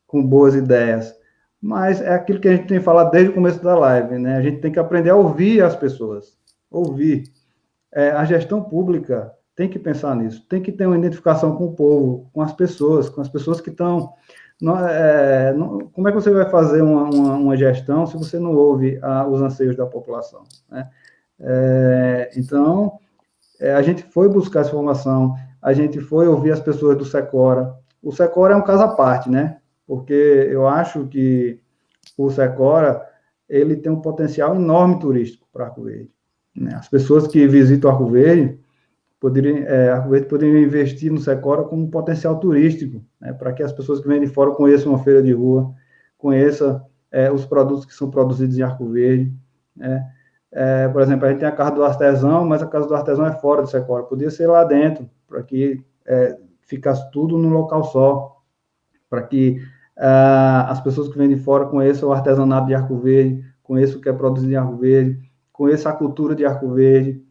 S2: com boas ideias, mas é aquilo que a gente tem falado desde o começo da live, né? A gente tem que aprender a ouvir as pessoas, ouvir. A gestão pública tem que pensar nisso, tem que ter uma identificação com o povo, com as pessoas que estão... como é que você vai fazer uma gestão se você não ouve os anseios da população, né? Então, A gente foi buscar essa informação, a gente foi ouvir as pessoas do Secora. O Secora é um caso à parte, né? Porque eu acho que o Secora, ele tem um potencial enorme turístico para Arco Verde, né? As pessoas que visitam Arco Verde poderiam investir no Secora como um potencial turístico, né? Para que as pessoas que vêm de fora conheçam uma feira de rua, conheçam os produtos que são produzidos em Arco Verde, né? Por exemplo, a gente tem a Casa do Artesão, mas a Casa do Artesão é fora do Secora, podia ser lá dentro, para que ficasse tudo num local só, para que as pessoas que vêm de fora conheçam o artesanato de Arco Verde, conheçam o que é produzido em Arco Verde, conheçam a cultura de Arco Verde,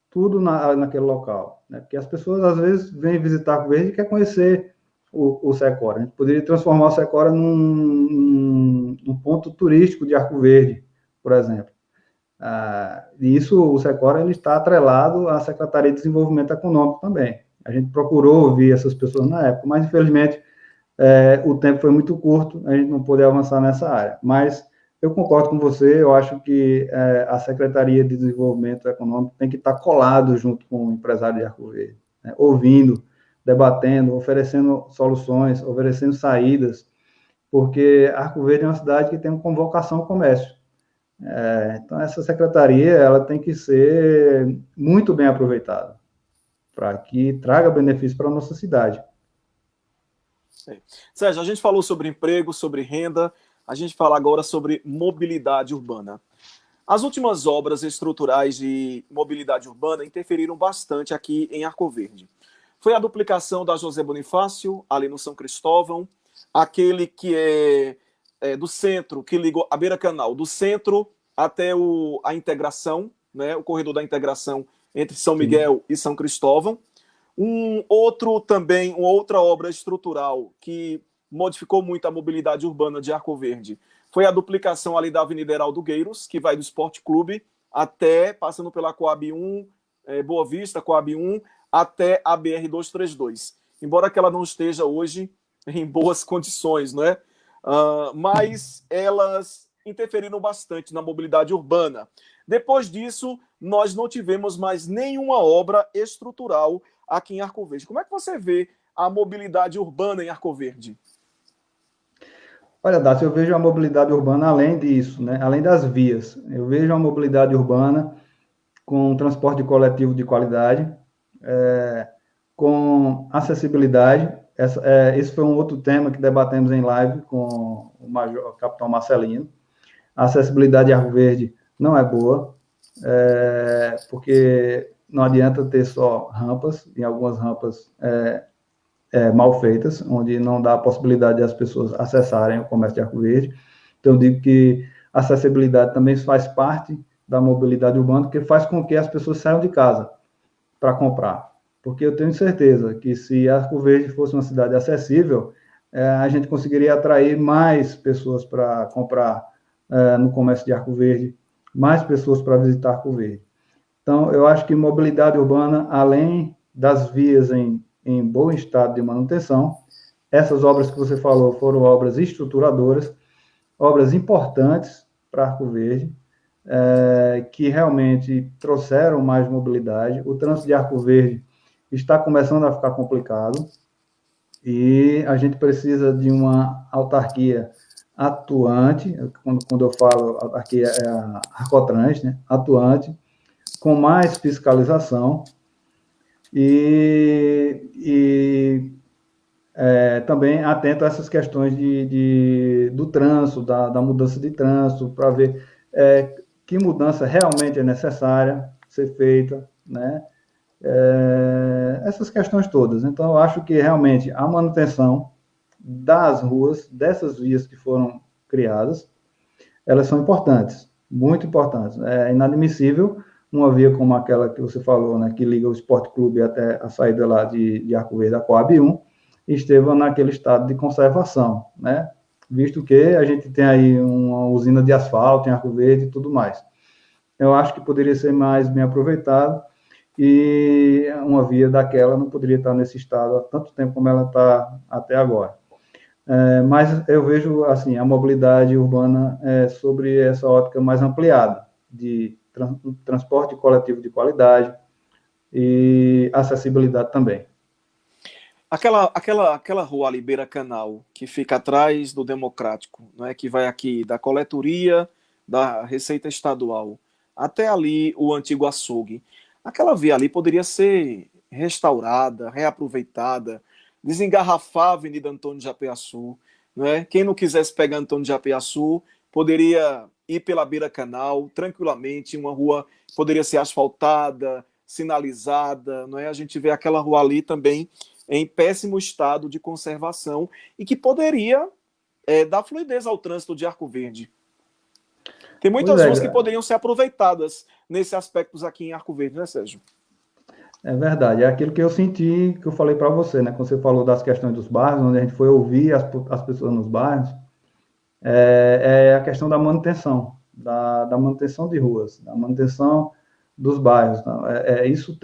S2: tudo naquele local, né? Porque as pessoas, às vezes, vêm visitar Arco Verde e querem conhecer o Secora. A gente poderia transformar o Secora num ponto turístico de Arco Verde, por exemplo. E isso, o Secora, ele está atrelado à Secretaria de Desenvolvimento Econômico também. A gente procurou ouvir essas pessoas na época, mas, infelizmente, o tempo foi muito curto, a gente não pôde avançar nessa área. Mas eu concordo com você, eu acho que a Secretaria de Desenvolvimento Econômico tem que estar colado junto com o empresário de Arco Verde, né? Ouvindo, debatendo, oferecendo soluções, oferecendo saídas, porque Arco Verde é uma cidade que tem como vocação o comércio. Então, essa secretaria ela tem que ser muito bem aproveitada para que traga benefício para a nossa cidade.
S1: Sérgio, a gente falou sobre emprego, sobre renda, a gente fala agora sobre mobilidade urbana. As últimas obras estruturais de mobilidade urbana interferiram bastante aqui em Arco Verde. Foi a duplicação da José Bonifácio, ali no São Cristóvão, aquele que é do centro, que liga a Beira Canal, do centro até a integração, né, o corredor da integração entre São Miguel e São Cristóvão. Uma outra obra estrutural que modificou muito a mobilidade urbana de Arco Verde foi a duplicação ali da Avenida Heraldo Gueiros, que vai do Esporte Clube até, passando pela Coab 1, Boa Vista, Coab 1, até a BR-232. Embora que ela não esteja hoje em boas condições, né? Mas elas interferiram bastante na mobilidade urbana. Depois disso, nós não tivemos mais nenhuma obra estrutural aqui em Arco Verde. Como é que você vê a mobilidade urbana em Arco Verde?
S2: Olha, Dácio, eu vejo a mobilidade urbana além disso, né? Além das vias. Eu vejo a mobilidade urbana com transporte coletivo de qualidade, com acessibilidade. Esse foi um outro tema que debatemos em live com o capitão Marcelino. A acessibilidade de Arco Verde não é boa, porque não adianta ter só rampas, e algumas rampas mal feitas, onde não dá a possibilidade das pessoas acessarem o comércio de Arco Verde. Então, eu digo que a acessibilidade também faz parte da mobilidade urbana, porque faz com que as pessoas saiam de casa para comprar. Porque eu tenho certeza que se Arco Verde fosse uma cidade acessível, a gente conseguiria atrair mais pessoas para comprar no comércio de Arco Verde, mais pessoas para visitar Arco Verde. Então, eu acho que mobilidade urbana, além das vias em bom estado de manutenção, essas obras que você falou foram obras estruturadoras, obras importantes para Arco Verde, que realmente trouxeram mais mobilidade. O trânsito de Arco Verde está começando a ficar complicado e a gente precisa de uma autarquia atuante, quando eu falo autarquia é a Arcotrans, né? Atuante, com mais fiscalização e também atento a essas questões do trânsito, da mudança de trânsito, para ver que mudança realmente é necessária ser feita, né? Essas questões todas. Então, eu acho que realmente a manutenção das ruas, dessas vias que foram criadas, elas são importantes, muito importantes. É inadmissível uma via como aquela que você falou, né, que liga o Esporte Clube até a saída lá de Arco Verde, da Coab 1, esteja naquele estado de conservação, né? Visto que a gente tem aí uma usina de asfalto em Arco Verde e tudo mais. Eu acho que poderia ser mais bem aproveitado e uma via daquela não poderia estar nesse estado há tanto tempo como ela está até agora. Mas eu vejo assim a mobilidade urbana sobre essa ótica mais ampliada de transporte coletivo de qualidade, e acessibilidade também.
S1: Aquela rua ali, Beira Canal, que fica atrás do Democrático, não é? Que vai aqui da coletoria da Receita Estadual até ali o antigo açougue. Aquela via ali poderia ser restaurada, reaproveitada, desengarrafar a Avenida Antônio de Japeaçu, não é? Quem não quisesse pegar Antônio de Japeaçu poderia ir pela Beira Canal tranquilamente, uma rua poderia ser asfaltada, sinalizada, não é? A gente vê aquela rua ali também em péssimo estado de conservação e que poderia dar fluidez ao trânsito de Arco Verde. Tem muitas ruas que poderiam ser aproveitadas nesse aspecto aqui em Arco Verde, né, Sérgio?
S2: É verdade, é aquilo que eu senti, que eu falei para você, né? Quando você falou das questões dos bairros, onde a gente foi ouvir as pessoas nos bairros, é a questão da manutenção, da manutenção de ruas, da manutenção dos bairros. Isso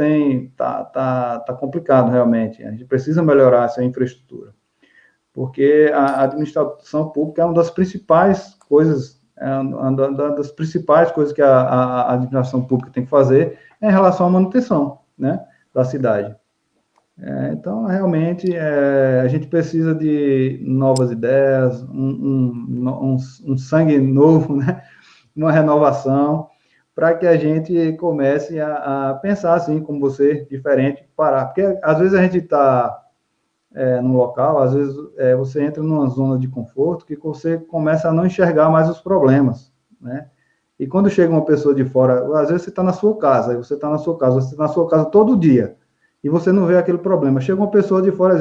S2: tá complicado realmente. A gente precisa melhorar essa infraestrutura, porque a administração pública é uma das principais coisas, que a administração pública tem que fazer em relação à manutenção, né, da cidade. Então, realmente, a gente precisa de novas ideias, um sangue novo, né, uma renovação, para que a gente comece a pensar assim, como você, diferente, parar. Porque, às vezes, a gente está num local, às vezes, você entra numa zona de conforto que você começa a não enxergar mais os problemas, né? E quando chega uma pessoa de fora, às vezes você está na sua casa, você está na sua casa todo dia, e você não vê aquele problema. Chega uma pessoa de fora e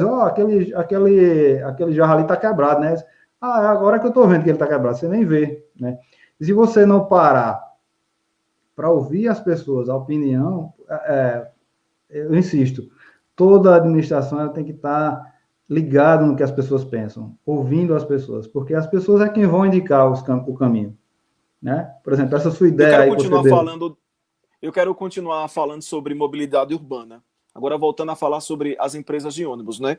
S2: diz, aquele jarro ali está quebrado, né? Agora que eu estou vendo que ele está quebrado, você nem vê, né? E se você não parar para ouvir as pessoas, a opinião, eu insisto, toda a administração ela tem que estar ligada no que as pessoas pensam, ouvindo as pessoas, porque as pessoas é quem vão indicar o caminho, né? Por exemplo, essa sua ideia aí que você deu.
S1: Eu quero continuar falando sobre mobilidade urbana. Agora, voltando a falar sobre as empresas de ônibus, né?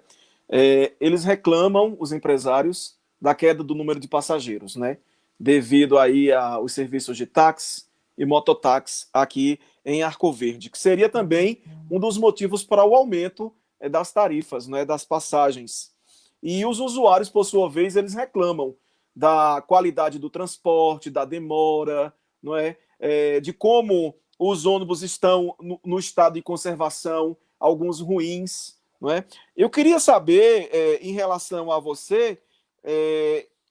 S1: Eles reclamam, os empresários, da queda do número de passageiros, né? Devido aí aos serviços de táxi e mototáxi aqui em Arco Verde, que seria também um dos motivos para o aumento das tarifas, né, das passagens. E os usuários, por sua vez, eles reclamam da qualidade do transporte, da demora, não é? De como os ônibus estão no estado de conservação, alguns ruins, não é? Eu queria saber, em relação a você,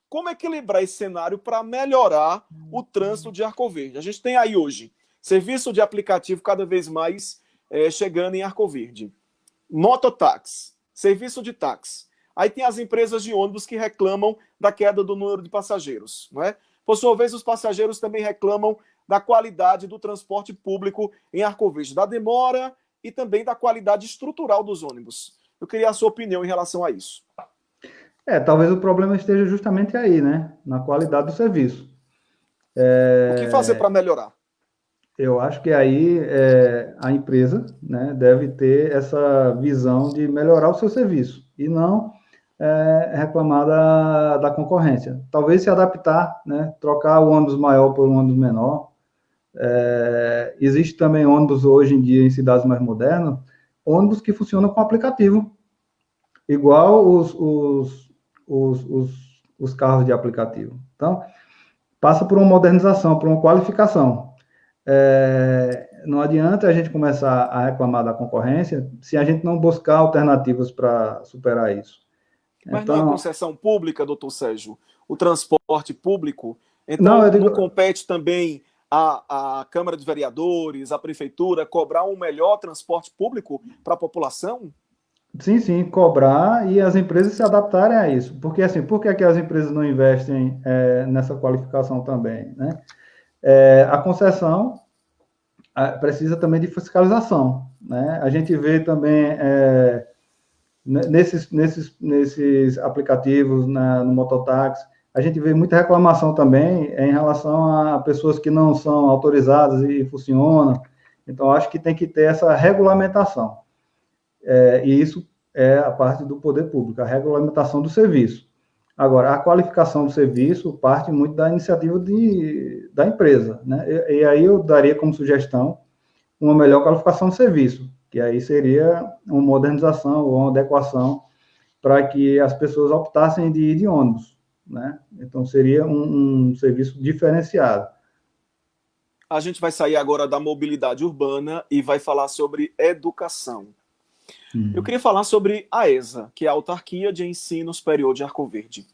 S1: como equilibrar esse cenário para melhorar o trânsito de Arco Verde. A gente tem aí hoje serviço de aplicativo cada vez mais chegando em Arco Verde. Mototáxi, serviço de táxi. Aí tem as empresas de ônibus que reclamam da queda do número de passageiros, não é? Por sua vez, os passageiros também reclamam da qualidade do transporte público em Arco Verde, da demora e também da qualidade estrutural dos ônibus. Eu queria a sua opinião em relação a isso.
S2: Talvez o problema esteja justamente aí, né? Na qualidade do serviço.
S1: O que fazer para melhorar?
S2: Eu acho que aí a empresa, né, deve ter essa visão de melhorar o seu serviço e não reclamar da concorrência. Talvez se adaptar, né, trocar o ônibus maior por um ônibus menor. Existe também ônibus hoje em dia em cidades mais modernas, ônibus que funcionam com aplicativo, igual os carros de aplicativo. Então, passa por uma modernização, por uma qualificação. Não adianta a gente começar a reclamar da concorrência se a gente não buscar alternativas para superar isso.
S1: Mas então, não é concessão pública, doutor Sérgio? O transporte público? Então, não compete também a Câmara de Vereadores, a Prefeitura, cobrar um melhor transporte público para a população?
S2: Sim, cobrar e as empresas se adaptarem a isso. Porque, assim, por que as empresas não investem nessa qualificação também, né? A concessão precisa também de fiscalização, né? A gente vê também nesses aplicativos, no mototáxi, a gente vê muita reclamação também em relação a pessoas que não são autorizadas e funcionam. Então, acho que tem que ter essa regulamentação. E isso é a parte do poder público, a regulamentação do serviço. Agora, a qualificação do serviço parte muito da iniciativa da empresa, né? E aí eu daria como sugestão uma melhor qualificação do serviço. que aí seria uma modernização ou uma adequação para que as pessoas optassem de ir de ônibus, né? Então, seria um serviço diferenciado.
S1: A gente vai sair agora da mobilidade urbana e vai falar sobre educação. Eu queria falar sobre a ESA, que é a Autarquia de Ensino Superior de Arco Verde.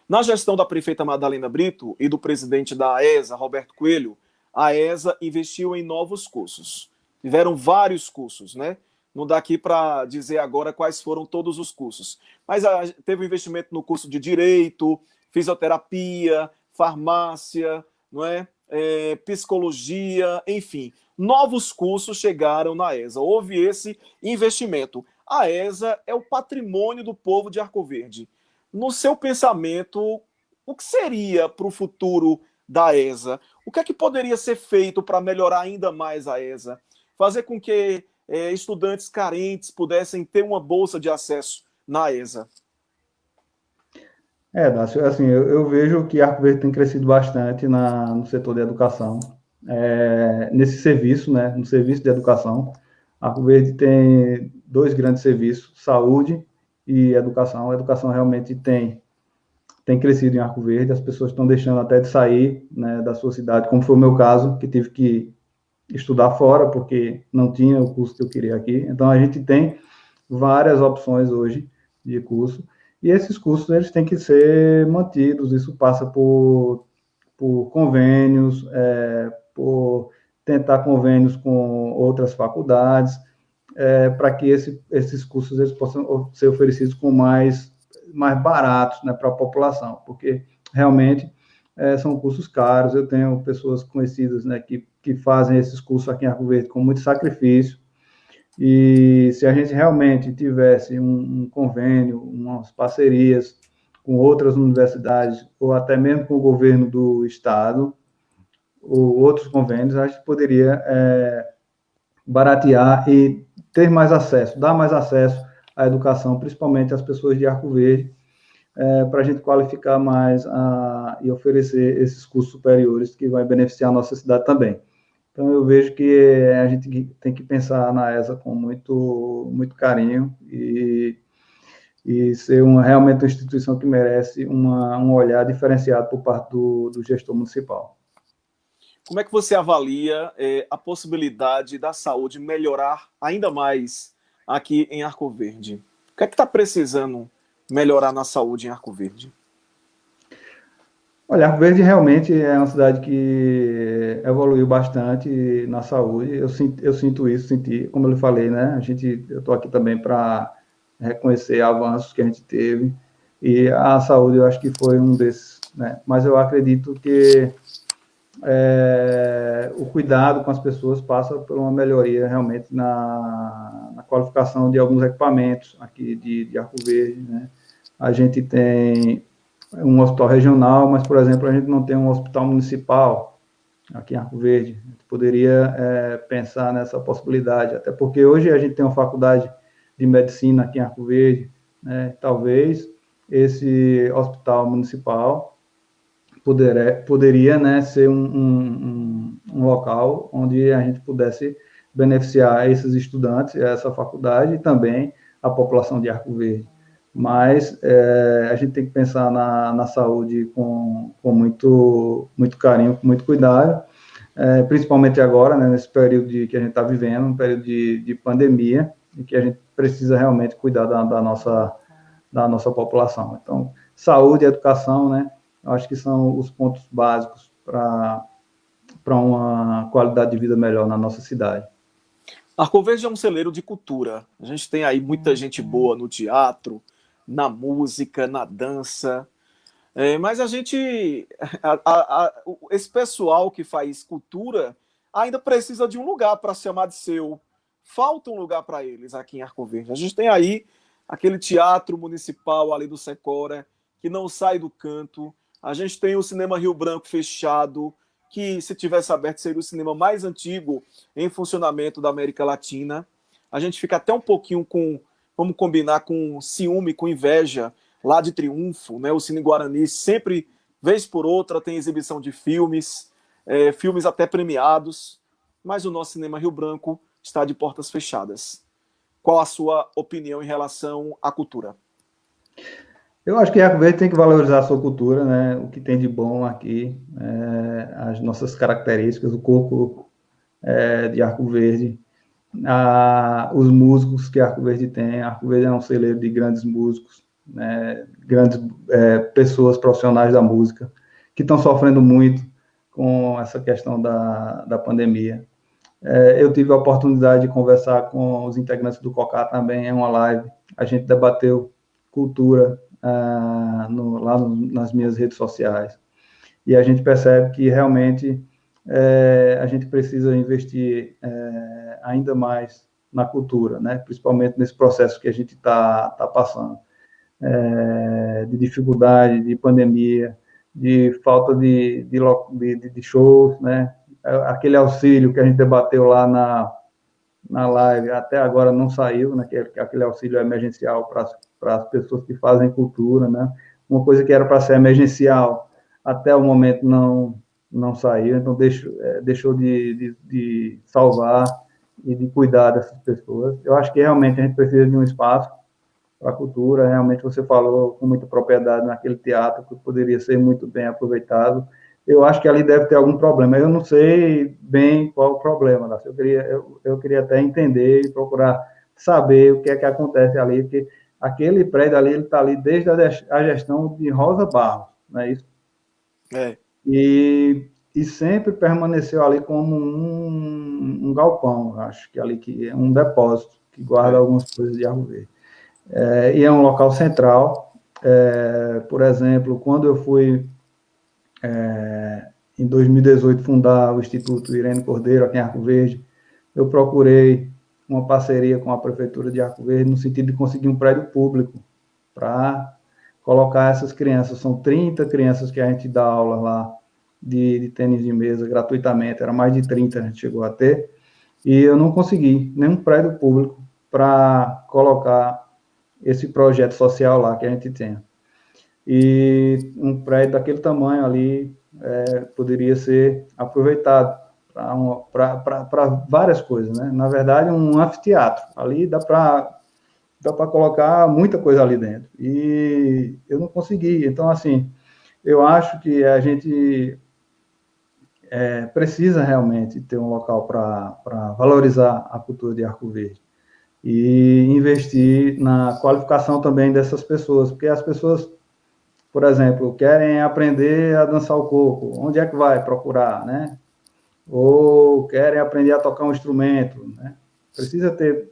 S1: Na gestão da prefeita Madalena Brito e do presidente da ESA, Roberto Coelho, a ESA investiu em novos cursos. Tiveram vários cursos, né? Não dá aqui para dizer agora quais foram todos os cursos. Mas teve um investimento no curso de Direito, Fisioterapia, Farmácia, não é? Psicologia, enfim. Novos cursos chegaram na ESA. Houve esse investimento. A ESA é o patrimônio do povo de Arco Verde. No seu pensamento, o que seria para o futuro da ESA? O que é que poderia ser feito para melhorar ainda mais a ESA? Fazer com que estudantes carentes pudessem ter uma bolsa de acesso na ESA?
S2: Dácio, assim, eu vejo que Arco Verde tem crescido bastante no setor de educação, nesse serviço, né, no serviço de educação. Arco Verde tem dois grandes serviços, saúde e educação. A educação realmente tem crescido em Arco Verde, as pessoas estão deixando até de sair, né, da sua cidade, como foi o meu caso, que tive que estudar fora, porque não tinha o curso que eu queria aqui. Então, a gente tem várias opções hoje de curso, e esses cursos eles têm que ser mantidos. Isso passa por convênios, por tentar convênios com outras faculdades, para que esses cursos eles possam ser oferecidos com mais baratos, né, para a população, porque realmente são cursos caros. Eu tenho pessoas conhecidas, né, que fazem esses cursos aqui em Arco Verde com muito sacrifício, e se a gente realmente tivesse um convênio, umas parcerias com outras universidades, ou até mesmo com o governo do estado, ou outros convênios, a gente poderia baratear e ter mais acesso, dar mais acesso à educação, principalmente às pessoas de Arco Verde, para a gente qualificar mais e oferecer esses cursos superiores que vai beneficiar a nossa cidade também. Então, eu vejo que a gente tem que pensar na ESA com muito, muito carinho e ser realmente uma instituição que merece um olhar diferenciado por parte do gestor municipal.
S1: Como é que você avalia a possibilidade da saúde melhorar ainda mais aqui em Arco Verde? O que é que está precisando melhorar na saúde em Arco Verde?
S2: Olha, Arco Verde realmente é uma cidade que evoluiu bastante na saúde. Eu sinto isso, senti, como eu lhe falei, né? Eu estou aqui também para reconhecer avanços que a gente teve, e a saúde eu acho que foi um desses, né? Mas eu acredito que o cuidado com as pessoas passa por uma melhoria realmente na qualificação de alguns equipamentos aqui de Arco Verde, né? A gente tem um hospital regional, mas, por exemplo, a gente não tem um hospital municipal aqui em Arco Verde. A gente poderia pensar nessa possibilidade, até porque hoje a gente tem uma faculdade de medicina aqui em Arco Verde, né? Talvez esse hospital municipal poderia, né, ser um local onde a gente pudesse beneficiar esses estudantes, essa faculdade, e também a população de Arco Verde. Mas a gente tem que pensar na saúde com muito, muito carinho, com muito cuidado, principalmente agora, né, nesse período que a gente está vivendo, um período de pandemia, e que a gente precisa realmente cuidar da nossa população. Então, saúde e educação, né, eu acho que são os pontos básicos para uma qualidade de vida melhor na nossa cidade.
S1: Arco Verde é um celeiro de cultura. A gente tem aí muita gente boa no teatro, na música, na dança. Mas a gente, esse pessoal que faz cultura ainda precisa de um lugar para se chamar de seu. Falta um lugar para eles aqui em Arco Verde. A gente tem aí aquele teatro municipal ali do Secora, que não sai do canto. A gente tem o Cinema Rio Branco fechado, que se tivesse aberto seria o cinema mais antigo em funcionamento da América Latina. A gente fica até um pouquinho vamos combinar, com ciúme, com inveja, lá de Triunfo, né? O Cine Guarani sempre, vez por outra, tem exibição de filmes, filmes até premiados, mas o nosso Cinema Rio Branco está de portas fechadas. Qual a sua opinião em relação à cultura?
S2: Eu acho que Arco Verde tem que valorizar a sua cultura, né? O que tem de bom aqui, as nossas características, o corpo de Arco Verde, os músicos que Arco Verde tem. Arco Verde é um celeiro de grandes músicos, né? Grandes pessoas profissionais da música, que estão sofrendo muito com essa questão da pandemia. Eu tive a oportunidade de conversar com os integrantes do COCA também em uma live. A gente debateu cultura nas minhas redes sociais. E a gente percebe que realmente a gente precisa investir ainda mais na cultura, né? Principalmente nesse processo que a gente está passando, de dificuldade, de pandemia, de falta de shows, né? Aquele auxílio que a gente debateu lá na live, até agora não saiu, né? Aquele auxílio emergencial para as pessoas que fazem cultura, né? Uma coisa que era para ser emergencial, até o momento não saiu, então deixou de salvar e de cuidar dessas pessoas. Eu acho que realmente a gente precisa de um espaço para a cultura. Realmente você falou com muita propriedade naquele teatro, que poderia ser muito bem aproveitado. Eu acho que ali deve ter algum problema. Eu não sei bem qual o problema, né? Eu queria até entender e procurar saber o que é que acontece ali, porque aquele prédio ali, ele está ali desde a gestão de Rosa Barros, não é isso? E sempre permaneceu ali como um galpão, acho que ali que é um depósito que guarda algumas coisas de Arco Verde. E é um local central. Por exemplo, quando eu fui em 2018 fundar o Instituto Irene Cordeiro aqui em Arco Verde, eu procurei uma parceria com a Prefeitura de Arco Verde no sentido de conseguir um prédio público para colocar essas crianças. São 30 crianças que a gente dá aula lá de tênis de mesa gratuitamente, era mais de 30 a gente chegou a ter, e eu não consegui nenhum prédio público para colocar esse projeto social lá que a gente tem. E um prédio daquele tamanho ali poderia ser aproveitado para várias coisas, né? Na verdade, um anfiteatro. Ali dá para colocar muita coisa ali dentro. E eu não consegui. Então, assim, eu acho que a gente precisa realmente ter um local para valorizar a cultura de Arco Verde e investir na qualificação também dessas pessoas, porque as pessoas, por exemplo, querem aprender a dançar o coco, onde é que vai procurar, né? Ou querem aprender a tocar um instrumento, né? Precisa ter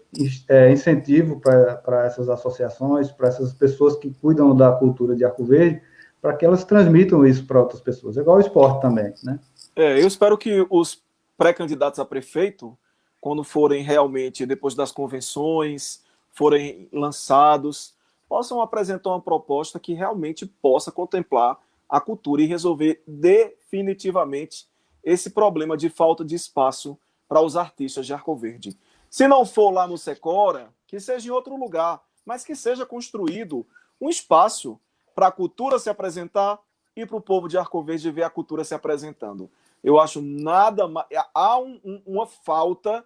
S2: incentivo para essas associações, para essas pessoas que cuidam da cultura de Arco Verde, para que elas transmitam isso para outras pessoas. É igual o esporte também, né?
S1: Eu espero que os pré-candidatos a prefeito, quando forem realmente, depois das convenções, forem lançados, possam apresentar uma proposta que realmente possa contemplar a cultura e resolver definitivamente esse problema de falta de espaço para os artistas de Arco Verde. Se não for lá no Secora, que seja em outro lugar, mas que seja construído um espaço para a cultura se apresentar e para o povo de Arco Verde ver a cultura se apresentando. Eu acho nada mais. Há uma falta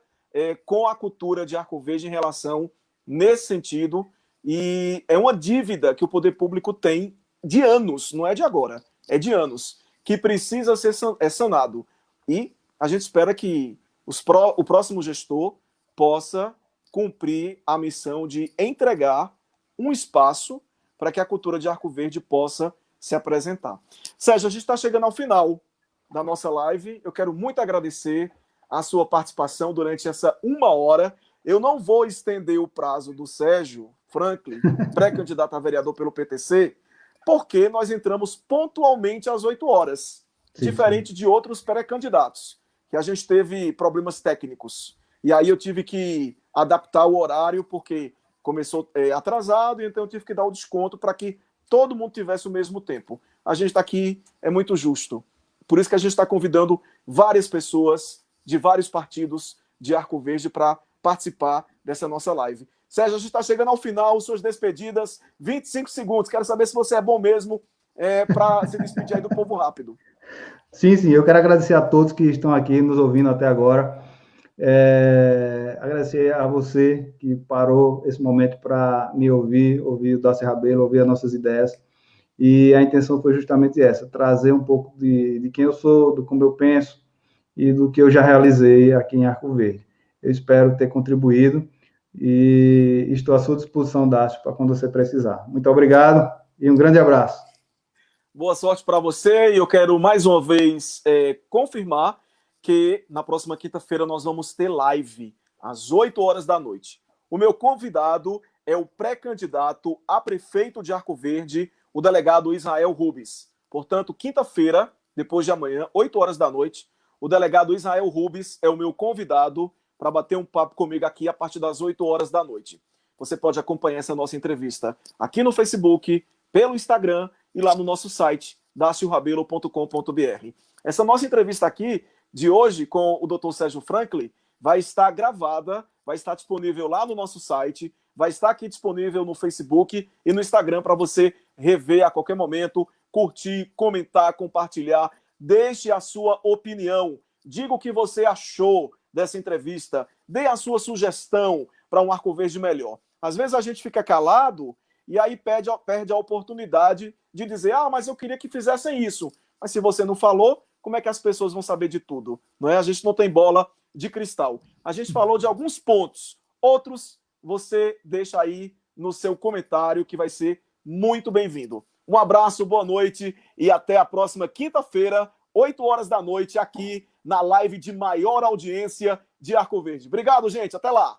S1: com a cultura de Arco Verde em relação nesse sentido, e é uma dívida que o poder público tem de anos, não é de agora, é de anos, que precisa ser sanado. E a gente espera que o próximo gestor possa cumprir a missão de entregar um espaço para que a cultura de Arco Verde possa se apresentar. Sérgio, a gente está chegando ao final da nossa live. Eu quero muito agradecer a sua participação durante essa 1 hora. Eu não vou estender o prazo do Sérgio Franklin, pré-candidato a vereador pelo PTC, porque nós entramos pontualmente às 8 horas, diferente de outros pré-candidatos, que a gente teve problemas técnicos. E aí eu tive que adaptar o horário, porque começou atrasado, e então eu tive que dar o desconto para que todo mundo tivesse o mesmo tempo. A gente está aqui, é muito justo. Por isso que a gente está convidando várias pessoas de vários partidos de Arco Verde para participar dessa nossa live. Sérgio, a gente está chegando ao final, suas despedidas, 25 segundos. Quero saber se você é bom mesmo para se despedir aí do povo rápido.
S2: Sim, eu quero agradecer a todos que estão aqui nos ouvindo até agora. Agradecer a você que parou esse momento para me ouvir o Darcy Rabelo, ouvir as nossas ideias. E a intenção foi justamente essa, trazer um pouco de quem eu sou, do como eu penso e do que eu já realizei aqui em Arco Verde. Eu espero ter contribuído e estou à sua disposição, Dácio, para quando você precisar. Muito obrigado e um grande abraço.
S1: Boa sorte para você e eu quero mais uma vez confirmar que na próxima quinta-feira nós vamos ter live às 8 horas da noite. O meu convidado é o pré-candidato a prefeito de Arco Verde, o delegado Israel Rubens. Portanto, quinta-feira, depois de amanhã, 8 horas da noite, o delegado Israel Rubens é o meu convidado para bater um papo comigo aqui a partir das 8 horas da noite. Você pode acompanhar essa nossa entrevista aqui no Facebook, pelo Instagram e lá no nosso site, daciorabelo.com.br. Essa nossa entrevista aqui, de hoje, com o Dr. Sérgio Franklin, vai estar gravada, vai estar disponível lá no nosso site, vai estar aqui disponível no Facebook e no Instagram para você rever a qualquer momento, curtir, comentar, compartilhar. Deixe a sua opinião. Diga o que você achou dessa entrevista. Dê a sua sugestão para um Arco Verde melhor. Às vezes a gente fica calado e aí perde a oportunidade de dizer, mas eu queria que fizessem isso. Mas se você não falou, como é que as pessoas vão saber de tudo? Não é? A gente não tem bola de cristal. A gente falou de alguns pontos. Outros você deixa aí no seu comentário, que vai ser muito bem-vindo. Um abraço, boa noite e até a próxima quinta-feira, 8 horas da noite, aqui na live de maior audiência de Arco Verde. Obrigado, gente. Até lá.